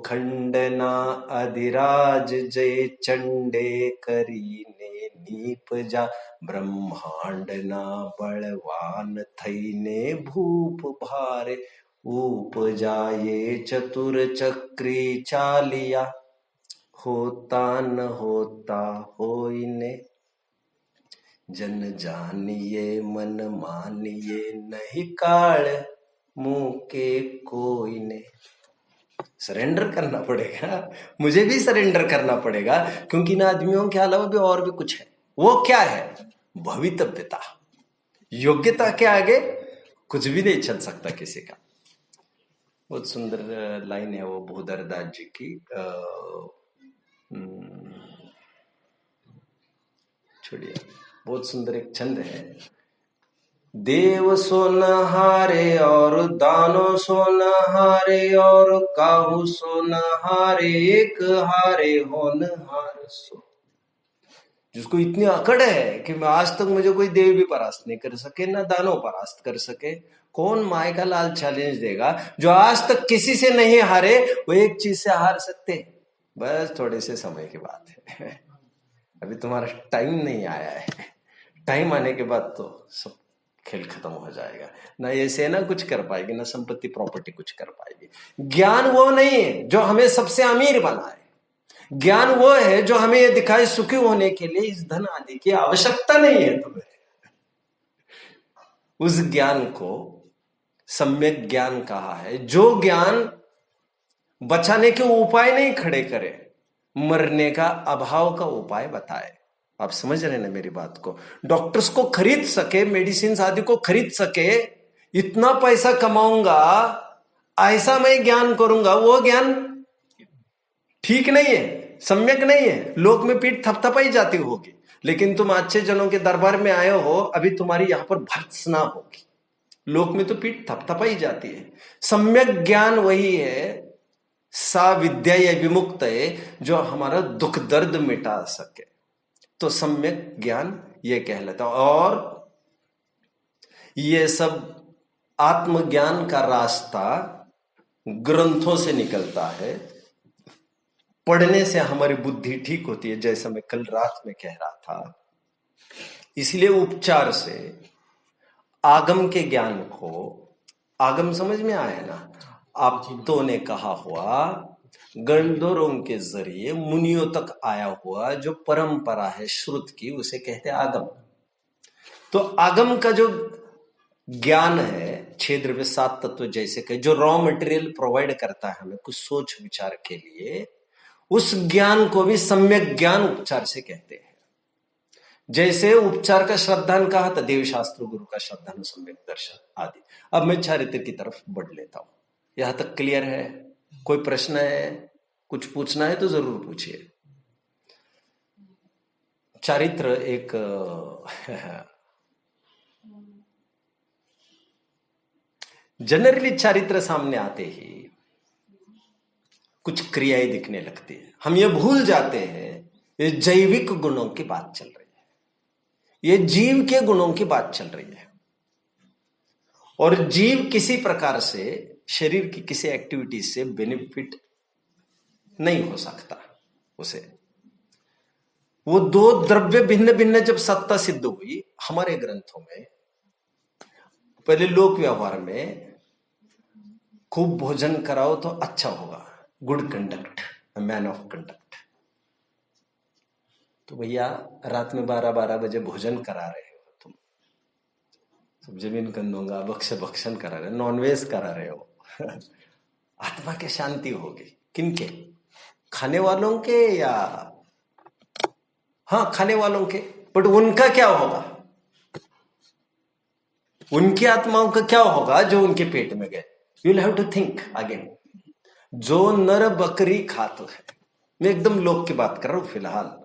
अधिराज जय चंडे करीने नीपजा, ब्रह्मांड ना बलवान थईने भूप भारे, उपजाये चतुर चक्री चालिया, होता न होता होइने, जन जानिए मन मानिए, नहीं काल मुके कोई ने। सरेंडर करना पड़ेगा, मुझे भी सरेंडर करना पड़ेगा, क्योंकि इन आदमियों के अलावा भी और भी कुछ है। वो क्या है? भवितव्यता। योग्यता के आगे कुछ भी नहीं चल सकता किसी का। बहुत सुंदर लाइन है वो भूधरदास जी की। छोड़िए, बहुत सुंदर एक छंद है। देव सो न हारे और दानो सो न हारे और काहू सो न हारे, एक हारे होन हार सो। जिसको इतनी अकड़ है कि मैं आज तक मुझे कोई देव भी परास्त नहीं कर सके, ना दानव परास्त कर सके, कौन माय का लाल चैलेंज देगा? जो आज तक किसी से नहीं हारे वो एक चीज से हार सकते, बस थोड़े से समय की बात है। अभी तुम्हारा टाइम नहीं आया है, टाइम आने के बाद तो सब खेल खत्म हो जाएगा। ना ये सेना कुछ कर पाएगी, ना संपत्ति प्रॉपर्टी कुछ कर पाएगी। ज्ञान वो नहीं है जो हमें सबसे अमीर बनाए, ज्ञान वो है जो हमें ये दिखाए सुखी होने के लिए इस धन आदि की आवश्यकता नहीं है तुम्हें। उस ज्ञान को सम्यक ज्ञान कहा है, जो ज्ञान बचाने के उपाय नहीं खड़े करे, मरने का अभाव का उपाय बताए। आप समझ रहे हैं ना मेरी बात को? डॉक्टर्स को खरीद सके, मेडिसिन आदि को खरीद सके, इतना पैसा कमाऊंगा, ऐसा मैं ज्ञान करूंगा, वो ज्ञान ठीक नहीं है, सम्यक नहीं है। लोक में पीठ थपथपाई जाती होगी, लेकिन तुम अच्छे जनों के दरबार में आए हो, अभी तुम्हारी यहां पर भर्त्सना होगी। लोक में तो पीठ थपथपाई जाती है। सम्यक ज्ञान वही है, सा विद्या या विमुक्त है, जो हमारा दुख दर्द मिटा सके, तो सम्यक ज्ञान ये कहलाता है। और ये सब आत्मज्ञान का रास्ता ग्रंथों से निकलता है, पढ़ने से हमारी बुद्धि ठीक होती है, जैसा मैं कल रात में कह रहा था। इसलिए उपचार से आगम के ज्ञान को, आगम समझ में आया ना? आप तो ने कहा हुआ गणधरों के जरिए मुनियों तक आया हुआ जो परंपरा है श्रुत की, उसे कहते हैं आगम। तो आगम का जो ज्ञान है, छह द्रव्य सात तत्व जैसे कि जो रॉ मटेरियल प्रोवाइड करता है हमें कुछ सोच विचार के लिए, उस ज्ञान को भी सम्यक ज्ञान उपचार से कहते हैं। जैसे उपचार का श्रद्धान कहा था, देव शास्त्र गुरु का श्रद्धान, सम्यक दर्शन आदि। अब मैं चारित्र की तरफ बढ़ लेता हूं। यहां तक क्लियर है? कोई प्रश्न है, कुछ पूछना है तो जरूर पूछिए। चारित्र एक जनरली चारित्र सामने आते ही कुछ क्रियाएं दिखने लगती है, हम ये भूल जाते हैं ये जैविक गुणों की बात चल रही है, ये जीव के गुणों की बात चल रही है। और जीव किसी प्रकार से शरीर की किसी एक्टिविटी से बेनिफिट नहीं हो सकता उसे। वो दो द्रव्य भिन्न भिन्न जब सत्ता सिद्ध हुई हमारे ग्रंथों में, पहले लोक व्यवहार में खूब भोजन कराओ तो अच्छा होगा, good conduct, man of conduct. तो भैया रात में 12-12 बजे भोजन करा रहे हो तुम, सब जमीन कंदूंगा भक्षण करा रहे हो, नॉनवेज करा रहे हो आत्मा की शांति होगी। किनके? खाने वालों के या? हाँ, खाने वालों के, बट उनका क्या होगा? उनकी आत्माओं का क्या होगा जो उनके पेट में गए? You will have to think again. जो नर बकरी खाते है, मैं एकदम लोक की बात कर रहा हूं फिलहाल,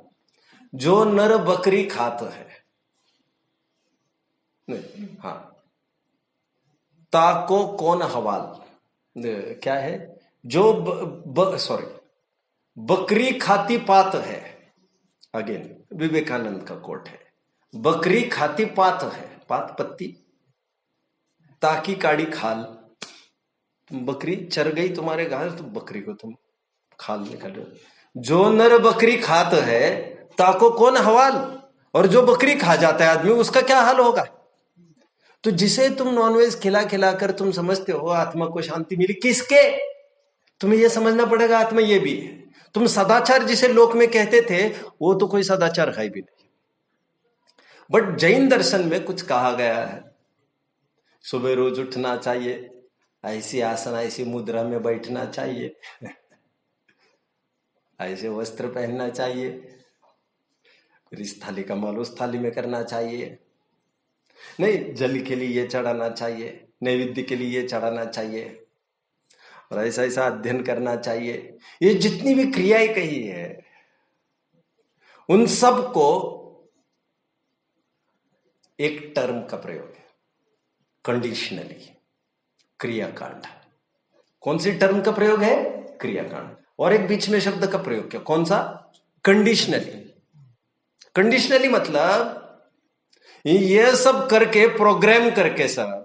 जो नर बकरी खाते है, हाँ, ताको कौन हवाल, क्या है, जो सॉरी, बकरी खाती पात है, अगेन विवेकानंद का कोट है, बकरी खाती पात है, पात पत्ती, ताकी काड़ी खाल। तुम बकरी चर गई तुम्हारे घास, तो बकरी को तुम खाल निकाल रहे हो। जो नर बकरी खात है ताको कौन हवाल, और जो बकरी खा जाता है आदमी, उसका क्या हाल होगा? तो जिसे तुम नॉनवेज खिला खिला कर तुम समझते हो आत्मा को शांति मिली, किसके? तुम्हें यह समझना पड़ेगा आत्मा ये भी है। तुम सदाचार जिसे लोक में कहते थे, वो तो कोई सदाचार है भी नहीं। बट जैन दर्शन में कुछ कहा गया है, सुबह रोज उठना चाहिए, ऐसी आसन ऐसी मुद्रा में बैठना चाहिए, ऐसे वस्त्र पहनना चाहिए, फिर इस थाली का माल उस थाली में करना चाहिए, नहीं जल के लिए ये चढ़ाना चाहिए, नैवेद्य के लिए ये चढ़ाना चाहिए। और ऐसा ऐसा अध्ययन करना चाहिए। ये जितनी भी क्रियाएं कही है उन सब को एक टर्म का प्रयोग है, कंडीशनली, क्रियाकांड। कौन सी टर्म का प्रयोग है? क्रियाकांड। और एक बीच में शब्द का प्रयोग किया, कौन सा? कंडीशनली। कंडीशनली मतलब ये सब करके, प्रोग्राम करके सब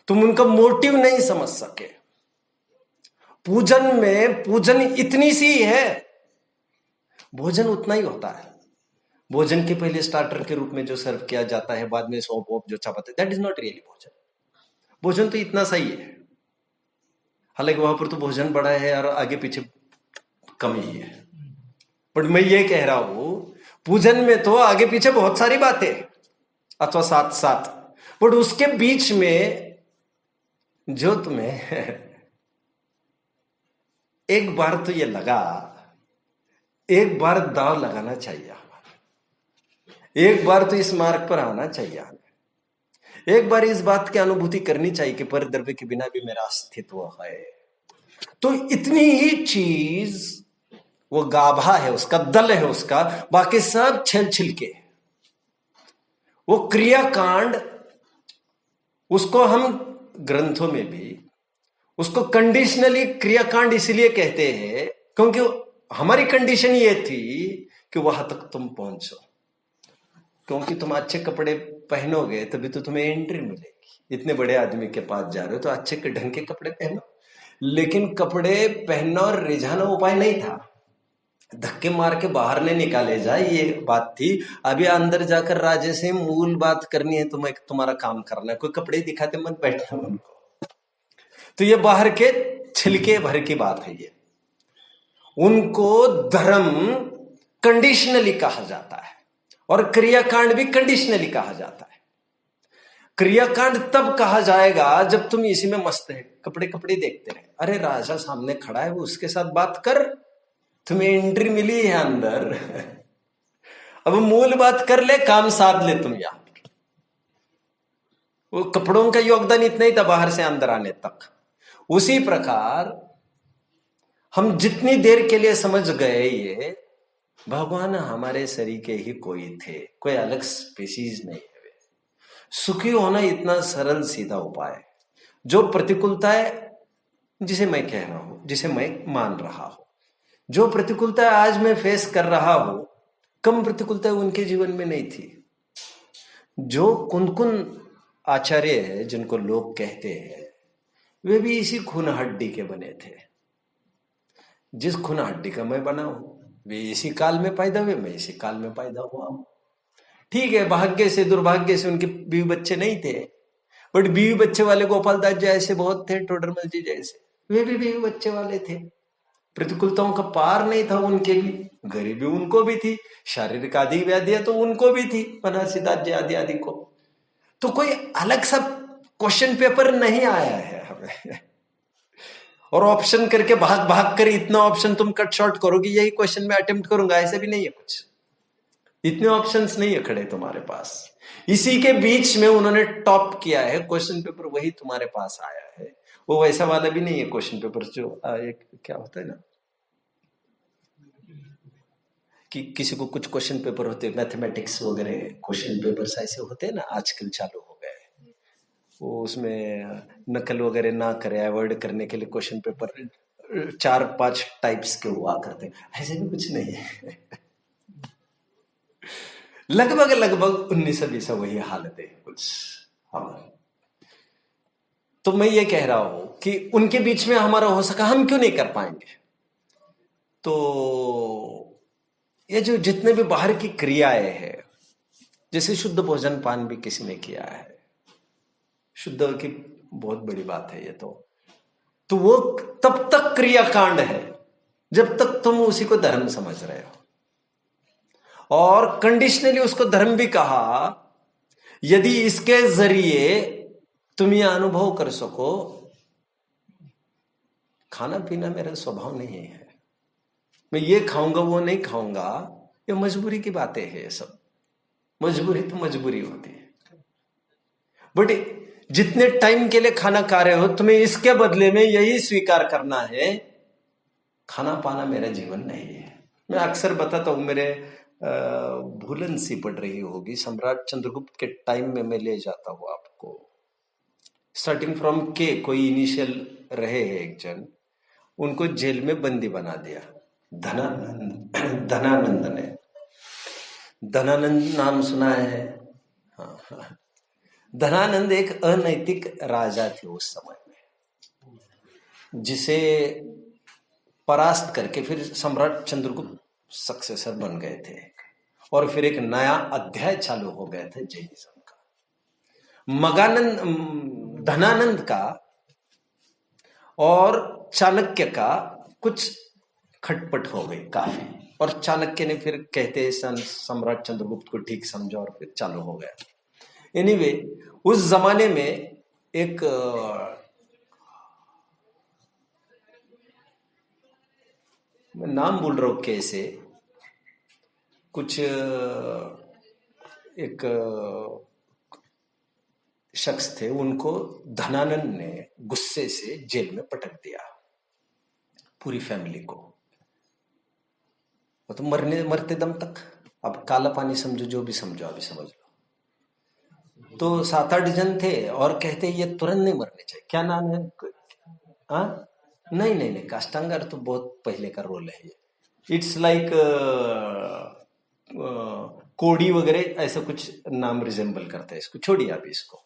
तुम उनका मोटिव नहीं समझ सके। पूजन में पूजन इतनी सी है, भोजन उतना ही होता है। भोजन के पहले स्टार्टर के रूप में जो सर्व किया जाता है, बाद में सौंप वोप जो चपाते, दैट इज नॉट रियली भोजन। भोजन तो इतना सही है, हालांकि वहां पर तो भोजन बड़ा है और आगे पीछे कम ही है। बट मैं ये कह रहा हूं, पूजन में तो आगे पीछे बहुत सारी बातें अथवा साथ साथ, बट उसके बीच में जो तुम्हें एक बार तो ये लगा, एक बार दाव लगाना चाहिए, एक बार तो इस मार्ग पर आना चाहिए, एक बार इस बात की अनुभूति करनी चाहिए कि पर द्रव्य के बिना भी मेरा अस्तित्व है। तो इतनी ही चीज, वो गाभा है उसका, दल है उसका, बाकी सब छल छिलके। वो क्रियाकांड, उसको हम ग्रंथों में भी उसको कंडीशनली क्रियाकांड इसलिए कहते हैं क्योंकि हमारी कंडीशन ये थी कि वहां तक तुम पहुंचो, क्योंकि तुम अच्छे कपड़े पहनोगे तभी तो तुम्हें एंट्री मिलेगी। इतने बड़े आदमी के पास जा रहे हो तो अच्छे ढंग के कपड़े पहनो। लेकिन कपड़े पहनना और रिझाना उपाय नहीं था, धक्के मार के बाहर नहीं निकाले जाए, ये बात थी। अभी अंदर जाकर राजे से मूल बात करनी है, तुम्हें तुम्हारा काम करना है, कोई कपड़े दिखाते मत बैठना उनको। तो ये बाहर के छिलके भर की बात है। ये उनको धर्म कंडीशनली कहा जाता है और क्रियाकांड भी कंडीशनली कहा जाता है। क्रियाकांड तब कहा जाएगा जब तुम इसी में मस्त है, कपड़े कपड़े देखते रहे। अरे राजा सामने खड़ा है, वो उसके साथ बात कर, तुम्हें एंट्री मिली है अंदर। अब मूल बात कर ले, काम साध ले तुम। यहां वो कपड़ों का योगदान इतना ही था बाहर से अंदर आने तक। उसी प्रकार हम जितनी देर के लिए समझ गए ये भगवान हमारे शरीर के ही कोई थे, कोई अलग स्पीसीज नहीं है। सुखी होना इतना सरल सीधा उपाय है। जो प्रतिकूलता है, जिसे मैं कह रहा हूं, जिसे मैं मान रहा हूं, जो प्रतिकूलता आज मैं फेस कर रहा हूं, कम प्रतिकूलता उनके जीवन में नहीं थी। जो कुन आचार्य है जिनको लोग कहते हैं, वे भी इसी खून हड्डी के बने थे। जिस खून हड्डी का मैं बना हूं, वे इसी काल में पैदा हुए, मैं इसी काल में पैदा हुआ हूं। ठीक है, भाग्य से दुर्भाग्य से उनके बीवी बच्चे नहीं थे, बट बीवी बच्चे वाले गोपाल दास जी ऐसे बहुत थे, टोडरमल जी जैसे, वे भी बीवी बच्चे वाले थे। प्रतिकूलताओं का पार नहीं था उनके भी, गरीबी उनको भी थी, शारीरिक आदि व्याधियां तो उनको भी थी, बनारसीदास जी आदि आदि को। तो कोई अलग सा क्वेश्चन पेपर नहीं आया है हमें और ऑप्शन करके भाग भाग कर इतना ऑप्शन तुम कट शॉर्ट करोगे, यही क्वेश्चन में अटेम्प्ट करूंगा, ऐसे भी नहीं है कुछ। इतने ऑप्शंस नहीं है खड़े तुम्हारे पास। इसी के बीच में उन्होंने टॉप किया है क्वेश्चन पेपर, वही तुम्हारे पास आया है। वो वैसा वाला भी नहीं है क्वेश्चन पेपर जो एक क्या होता है ना, कि किसी को कुछ क्वेश्चन पेपर होते हैं, मैथमेटिक्स वगैरह क्वेश्चन पेपर्स ऐसे होते हैं ना, आजकल चालू हो गए। वो उसमें नकल वगैरह ना करे, अवॉइड करने के लिए क्वेश्चन पेपर 4-5 टाइप्स के हुआ करते, ऐसे भी कुछ नहीं है। लगभग लगभग 19-20 वही हालत है कुछ। हाँ, तो मैं ये कह रहा हूं कि उनके बीच में हमारा हो सका, हम क्यों नहीं कर पाएंगे? तो ये जो जितने भी बाहर की क्रियाएं हैं, जैसे शुद्ध भोजन पान भी किसी ने किया है, शुद्ध की बहुत बड़ी बात है ये तो वो तब तक क्रियाकांड है जब तक तुम उसी को धर्म समझ रहे हो। और कंडीशनली उसको धर्म भी कहा, यदि इसके जरिए तुम यह अनुभव कर सको, खाना पीना मेरा स्वभाव नहीं है, मैं ये खाऊंगा वो नहीं खाऊंगा, ये मजबूरी की बातें हैं। ये सब मजबूरी तो मजबूरी होती है, बट जितने टाइम के लिए खाना खा रहे हो तुम्हें इसके बदले में यही स्वीकार करना है, खाना पाना मेरा जीवन नहीं है। मैं अक्सर बताता हूं, मेरे भूलन सी पड़ रही होगी, सम्राट चंद्रगुप्त के टाइम में मैं ले जाता हूं आपको। स्टार्टिंग फ्रॉम के कोई इनिशियल रहे हैं एक जन, उनको जेल में बंदी बना दिया धनानंद ने। धनानंद नाम सुना है? हाँ हाँ। धनानंद एक अनैतिक राजा थे उस समय में, जिसे परास्त करके फिर सम्राट चंद्रगुप्त सक्सेसर बन गए थे, और फिर एक नया अध्याय चालू हो गया था जैनिज्म का। धनानंद का और चाणक्य का कुछ खटपट हो गई काफी, और चाणक्य ने फिर कहते सम्राट चंद्रगुप्त को ठीक समझा और फिर चालू हो गया। एनीवे, उस जमाने में एक मैं नाम बोल रहा हूं कैसे, कुछ एक शख्स थे, उनको धनानंद ने गुस्से से जेल में पटक दिया, पूरी फैमिली को। वो तो मरते दम तक, अब काला पानी समझो, जो भी समझो अभी समझ लो। तो 7-8 जन थे, और कहते ये तुरंत नहीं मरने चाहिए। क्या नाम है? हाँ, नहीं नहीं नहीं, काष्टांगार तो बहुत पहले का रोल है ये। इट्स लाइक कोड़ी वगैरह, ऐसा कुछ नाम रिजेंबल करता है इसको, छोड़िए आप इसको।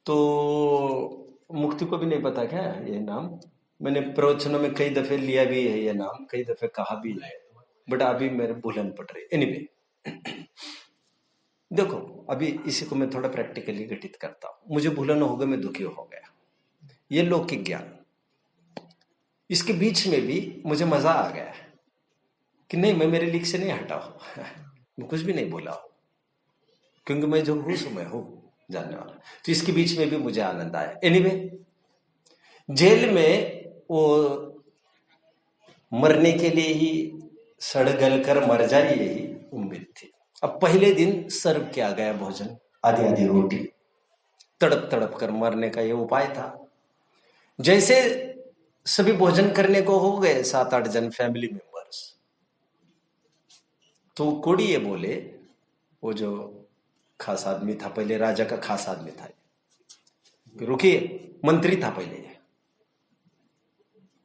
तो मुक्ति को भी नहीं पता क्या ये नाम? मैंने प्रवचनों में कई दफे लिया भी है ये नाम, कई दफे कहा भी है, बट अभी मेरे भूलन पड़ रही। एनीवे, देखो अभी इसी को मैं थोड़ा प्रैक्टिकली घटित करता हूं। मुझे भूलन हो गया, मैं दुखी हो गया, ये लौकिक ज्ञान। इसके बीच में भी मुझे मजा आ गया कि नहीं, मैं मेरे लीक से नहीं हटा हूं मैं कुछ भी नहीं बोला हूं, क्योंकि मैं जो हूं सो मैं हूं, जानने वाला। तो इसके बीच में भी मुझे आनंद आया। एनीवे, जेल में वो मरने के लिए ही सड़ गल कर मर जाए, यही उम्मीद थी। अब पहले दिन सर्व किया गया भोजन, आधी आधी रोटी, तड़प तड़प कर मरने का ये उपाय था। जैसे सभी भोजन करने को हो गए, 7-8 जन फैमिली मेंबर्स, तो कोड़ी ये बोले, वो जो खास आदमी था, पहले राजा का खास आदमी था, रुकिए, मंत्री था पहले,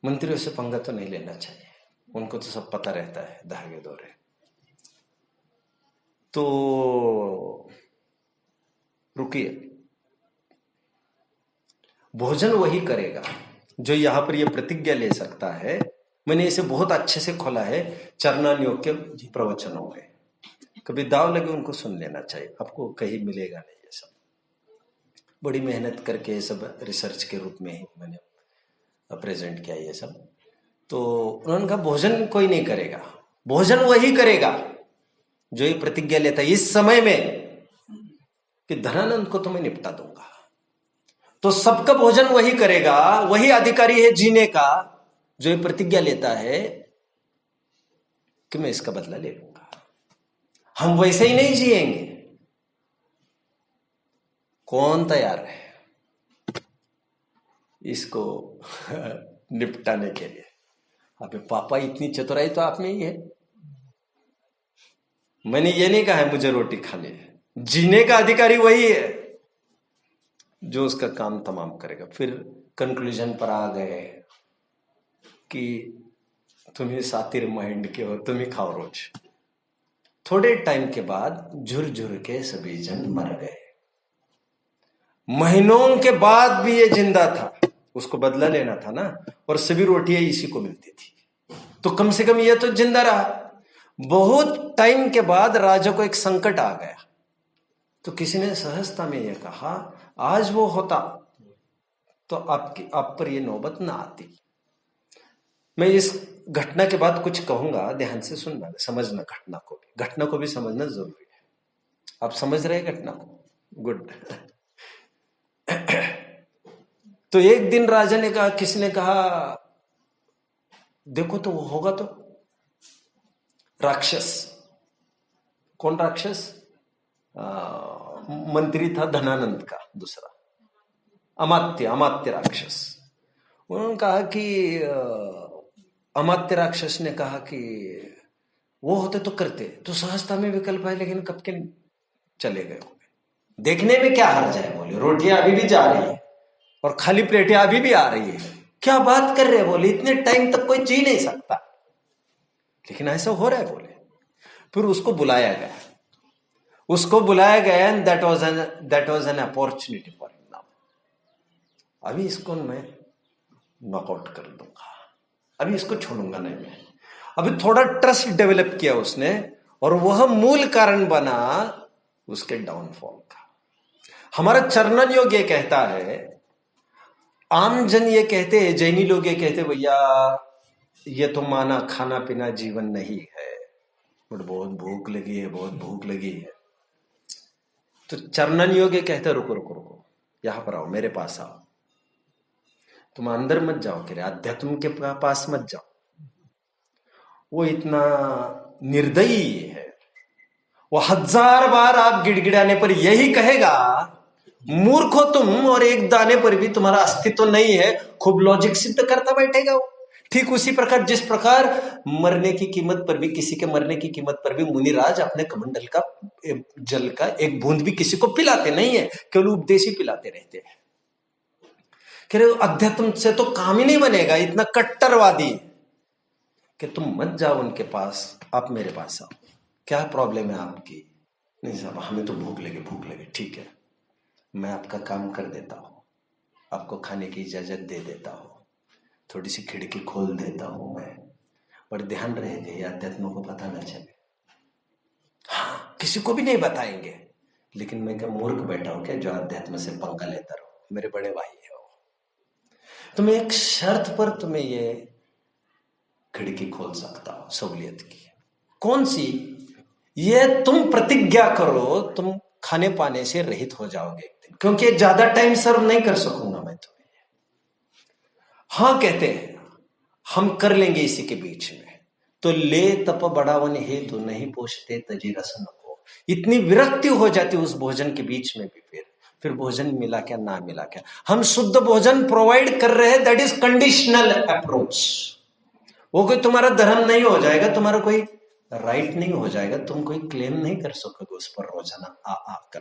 मंत्रियों से पंगा तो नहीं लेना चाहिए, उनको तो सब पता रहता है धागे दौरे। तो रुकिए, भोजन वही करेगा जो यहां पर ये प्रतिज्ञा ले सकता है। मैंने इसे बहुत अच्छे से खोला है चरणान्योग के प्रवचनों में, कभी दाव लगे उनको सुन लेना चाहिए, आपको कहीं मिलेगा नहीं ये सब। बड़ी मेहनत करके ये सब रिसर्च के रूप में ही मैंने प्रेजेंट किया ये सब। तो उन्होंने कहा भोजन कोई नहीं करेगा, भोजन वही करेगा जो ये प्रतिज्ञा लेता है इस समय में कि धनानंद को तो मैं निपटा दूंगा। तो सबका भोजन वही करेगा, वही अधिकारी है जीने का जो ये प्रतिज्ञा लेता है कि मैं इसका बदला ले लूंगा। हम वैसे ही नहीं जिएंगे। कौन तैयार है इसको निपटाने के लिए? अबे पापा, इतनी चतुराई तो आप में ही है। मैंने ये नहीं कहा है मुझे रोटी खानी है, जीने का अधिकारी वही है जो उसका काम तमाम करेगा। फिर कंक्लूजन पर आ गए कि तुम्ही सातिर माइंड के हो, तुम ही खाओ रोज। थोड़े टाइम के बाद झुरझुर के सभी जन मर गए। महीनों के बाद भी ये जिंदा था, उसको बदला लेना था ना, और सभी रोटियां इसी को मिलती थी, तो कम से कम ये तो जिंदा रहा। बहुत टाइम के बाद राजा को एक संकट आ गया, तो किसी ने सहजता में यह कहा, आज वो होता तो आप पर यह नौबत ना आती। मैं इस घटना के बाद कुछ कहूंगा, ध्यान से सुनना, समझना, घटना को भी समझना जरूरी है। आप समझ रहे हैं घटना को? गुड। तो एक दिन राजा ने कहा, किसी ने कहा देखो तो वो होगा तो राक्षस। कौन राक्षस? मंत्री था धनानंद का दूसरा, अमात्य अमात्य राक्षस। उन्होंने कहा कि अमात्य राक्षस ने कहा कि वो होते तो करते, तो सहजता में विकल्प है, लेकिन कब के चले गए होंगे। देखने में क्या हर्ज है, बोले रोटियां अभी भी जा रही है और खाली प्लेटें अभी भी आ रही है, क्या बात कर रहे हैं, बोले इतने टाइम तक कोई जी नहीं सकता, लेकिन ऐसा हो रहा है बोले। फिर उसको बुलाया गया, and that was an opportunity for him. Now अभी इसको मैं नॉकआउट कर दूंगा, अभी इसको छोड़ूंगा नहीं मैं। अभी थोड़ा ट्रस्ट डेवलप किया उसने, और वह मूल कारण बना उसके डाउनफॉल का। हमारा चरणन योग ये कहता है, आम जन ये कहते हैं, जैनी लोग ये कहते, भैया ये तो माना खाना पीना जीवन नहीं है, बट बहुत भूख लगी है, बहुत भूख लगी है। तो चरणन योग ये कहते, रुको रुको रुको, यहां पर आओ, मेरे पास आओ, तुम अंदर मत जाओ, कह रहे अध्यात्म के पास मत जाओ। वो इतना निर्दयी है, वो 1000 बार आप गिड़गिड़ाने पर यही कहेगा, मूर्ख हो तुम, और एक दाने पर भी तुम्हारा अस्तित्व नहीं है, खूब लॉजिक सिद्ध करता बैठेगा वो। ठीक उसी प्रकार, जिस प्रकार मरने की कीमत पर भी, किसी के मरने की कीमत पर भी मुनिराज अपने कमंडल का जल का एक बूंद भी किसी को पिलाते नहीं है, केवल उपदेश ही पिलाते रहते हैं। कह रहे अध्यात्म से तो काम ही नहीं बनेगा, इतना कट्टरवादी कि तुम मत जाओ उनके पास, आप मेरे पास आओ, क्या प्रॉब्लम है आपकी? नहीं साहब, हमें तो भूख लगी, ठीक है, मैं आपका काम कर देता हूं, आपको खाने की इजाजत दे देता हूं, थोड़ी सी खिड़की खोल देता हूं मैं, पर ध्यान रहे थे अध्यात्म को पता ना चले। हाँ, किसी को भी नहीं बताएंगे, लेकिन मैं क्या मूर्ख बैठा हूं क्या जो अध्यात्म से पंगा लेता रहूं? मेरे बड़े भाई है वो। तुम्हें एक शर्त पर तुम्हें ये खिड़की खोल सकता हूं, सहूलियत की। कौन सी? ये तुम प्रतिज्ञा करो, तुम खाने पाने से रहित हो जाओगे एक दिन, क्योंकि ज्यादा टाइम सर्व नहीं कर सकूंगा मैं तुम्हें। हाँ कहते हैं, हम कर लेंगे इसी के बीच में। तो ले तप बढ़ावन हेतु नहीं पोषते तजी रसन को। इतनी विरक्ति हो जाती उस भोजन के बीच में भी, फिर भोजन मिला क्या ना मिला क्या, हम शुद्ध भोजन प्रोवाइड कर रहे हैं, दैट इज कंडीशनल अप्रोच। वो कोई तुम्हारा धर्म नहीं हो जाएगा, तुम्हारा कोई राइट नहीं हो जाएगा, तुम कोई क्लेम नहीं कर सकोगे उस पर रोजाना आकर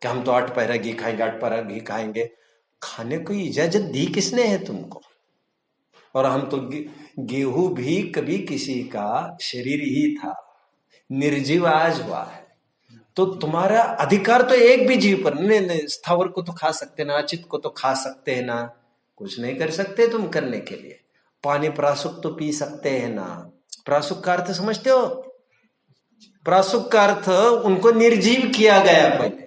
कि हम तो 8 पहरा घी खाएंगे, 8 पहरा घी खाएंगे। खाने को इजाजत दी किसने है तुमको? और हम तो गेहूं भी कभी किसी का शरीर ही था, निर्जीव आज हुआ है। तो तुम्हारा अधिकार तो एक भी जीव पर नहीं। स्थावर को तो खा सकते ना, अचित को तो खा सकते हैं ना, कुछ नहीं कर सकते तुम करने के लिए। पानी प्रासुक तो पी सकते हैं ना। प्रासुक का अर्थ समझते हो? प्रासुक का अर्थ उनको निर्जीव किया गया, पहले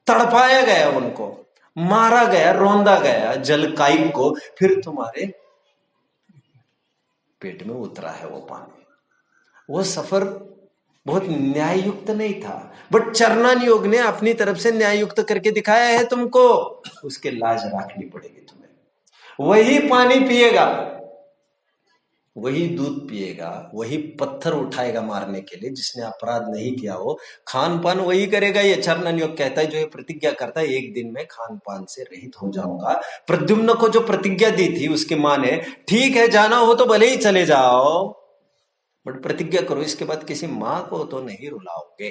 तड़पाया गया, उनको मारा गया, रौंदा गया जलकाई को, फिर तुम्हारे पेट में उतरा है वो पानी। वो सफर बहुत न्याययुक्त नहीं था, बट चरणान योग ने अपनी तरफ से न्याययुक्त करके दिखाया है तुमको। उसके लाज रखनी पड़ेगी तुम्हें। वही पानी पिएगा, वही दूध पिएगा, वही पत्थर उठाएगा मारने के लिए जिसने अपराध नहीं किया हो। खान पान वही करेगा। ये चरणान योग कहता है, जो ये प्रतिज्ञा करता है, एक दिन में खान पान से रहित हो जाऊंगा। प्रद्युम्न को जो प्रतिज्ञा दी थी उसकी मां ने, ठीक है जाना हो तो भले ही चले जाओ, बट प्रतिज्ञा करो इसके बाद किसी मां को तो नहीं रुलाओगे।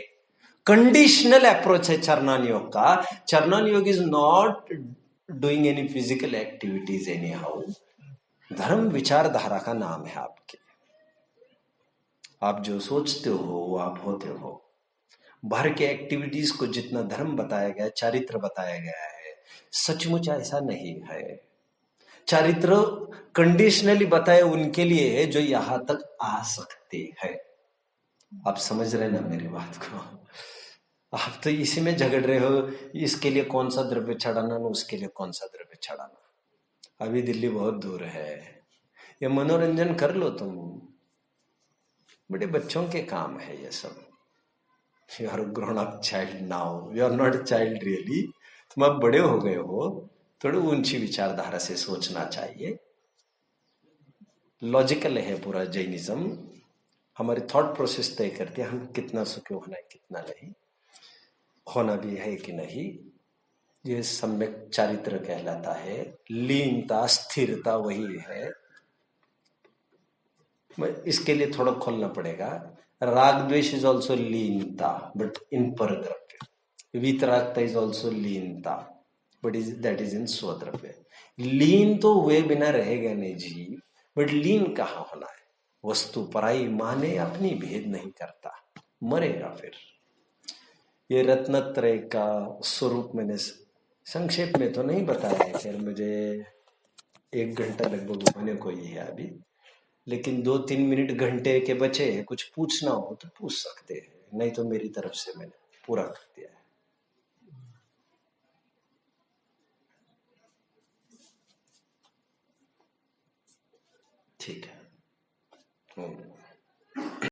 कंडीशनल अप्रोच है चरणान योग का। चरणान योग is not doing any physical activities any how. धर्म विचारधारा का नाम है आपके। आप जो सोचते हो वो आप होते हो। बाहर के एक्टिविटीज को जितना धर्म बताया गया, चारित्र बताया गया है, सचमुच ऐसा नहीं है। चारित्र कंडीशनली बताए उनके लिए है जो यहां तक आ सकते हैं। आप समझ रहे ना मेरी बात को? आप तो इसी में झगड़ रहे हो, इसके लिए कौन सा द्रव्य चढ़ाना, उसके लिए कौन सा द्रव्य चढ़ाना। अभी दिल्ली बहुत दूर है, ये मनोरंजन कर लो तुम। बड़े बच्चों के काम है ये सब। You are grown up child now, you are not child really. तुम अब बड़े हो गए हो, थोड़ी ऊंची विचारधारा से सोचना चाहिए। लॉजिकल है पूरा जैनिज्म। हमारी थॉट प्रोसेस तय करती है हम कितना सुखी होना है, कितना नहीं होना भी है कि नहीं। ये सम्यक चारित्र कहलाता है। लीनता, स्थिरता वही है। इसके लिए थोड़ा खोलना पड़ेगा। राग द्वेष इज ऑल्सो लीनता बट इन परद्रव्य। वीतरागता इज ऑल्सो लीनता but is that is in स्वद्रव्य। लीन तो हुए बिना रहेगा नहीं जी, बट लीन कहाँ होना है? वस्तु पराई माने अपनी भेद नहीं करता, मरेगा फिर। ये रत्नत्रय का स्वरूप मैंने संक्षेप में तो नहीं बताया है, फिर मुझे 1 घंटा लगभग होने को ही है अभी, लेकिन 2-3 मिनट घंटे के बचे हैं। कुछ पूछना हो तो पूछ सकते हैं, नहीं तो मेरी तरफ से मैंने पूरा कर दिया है। ठीक है।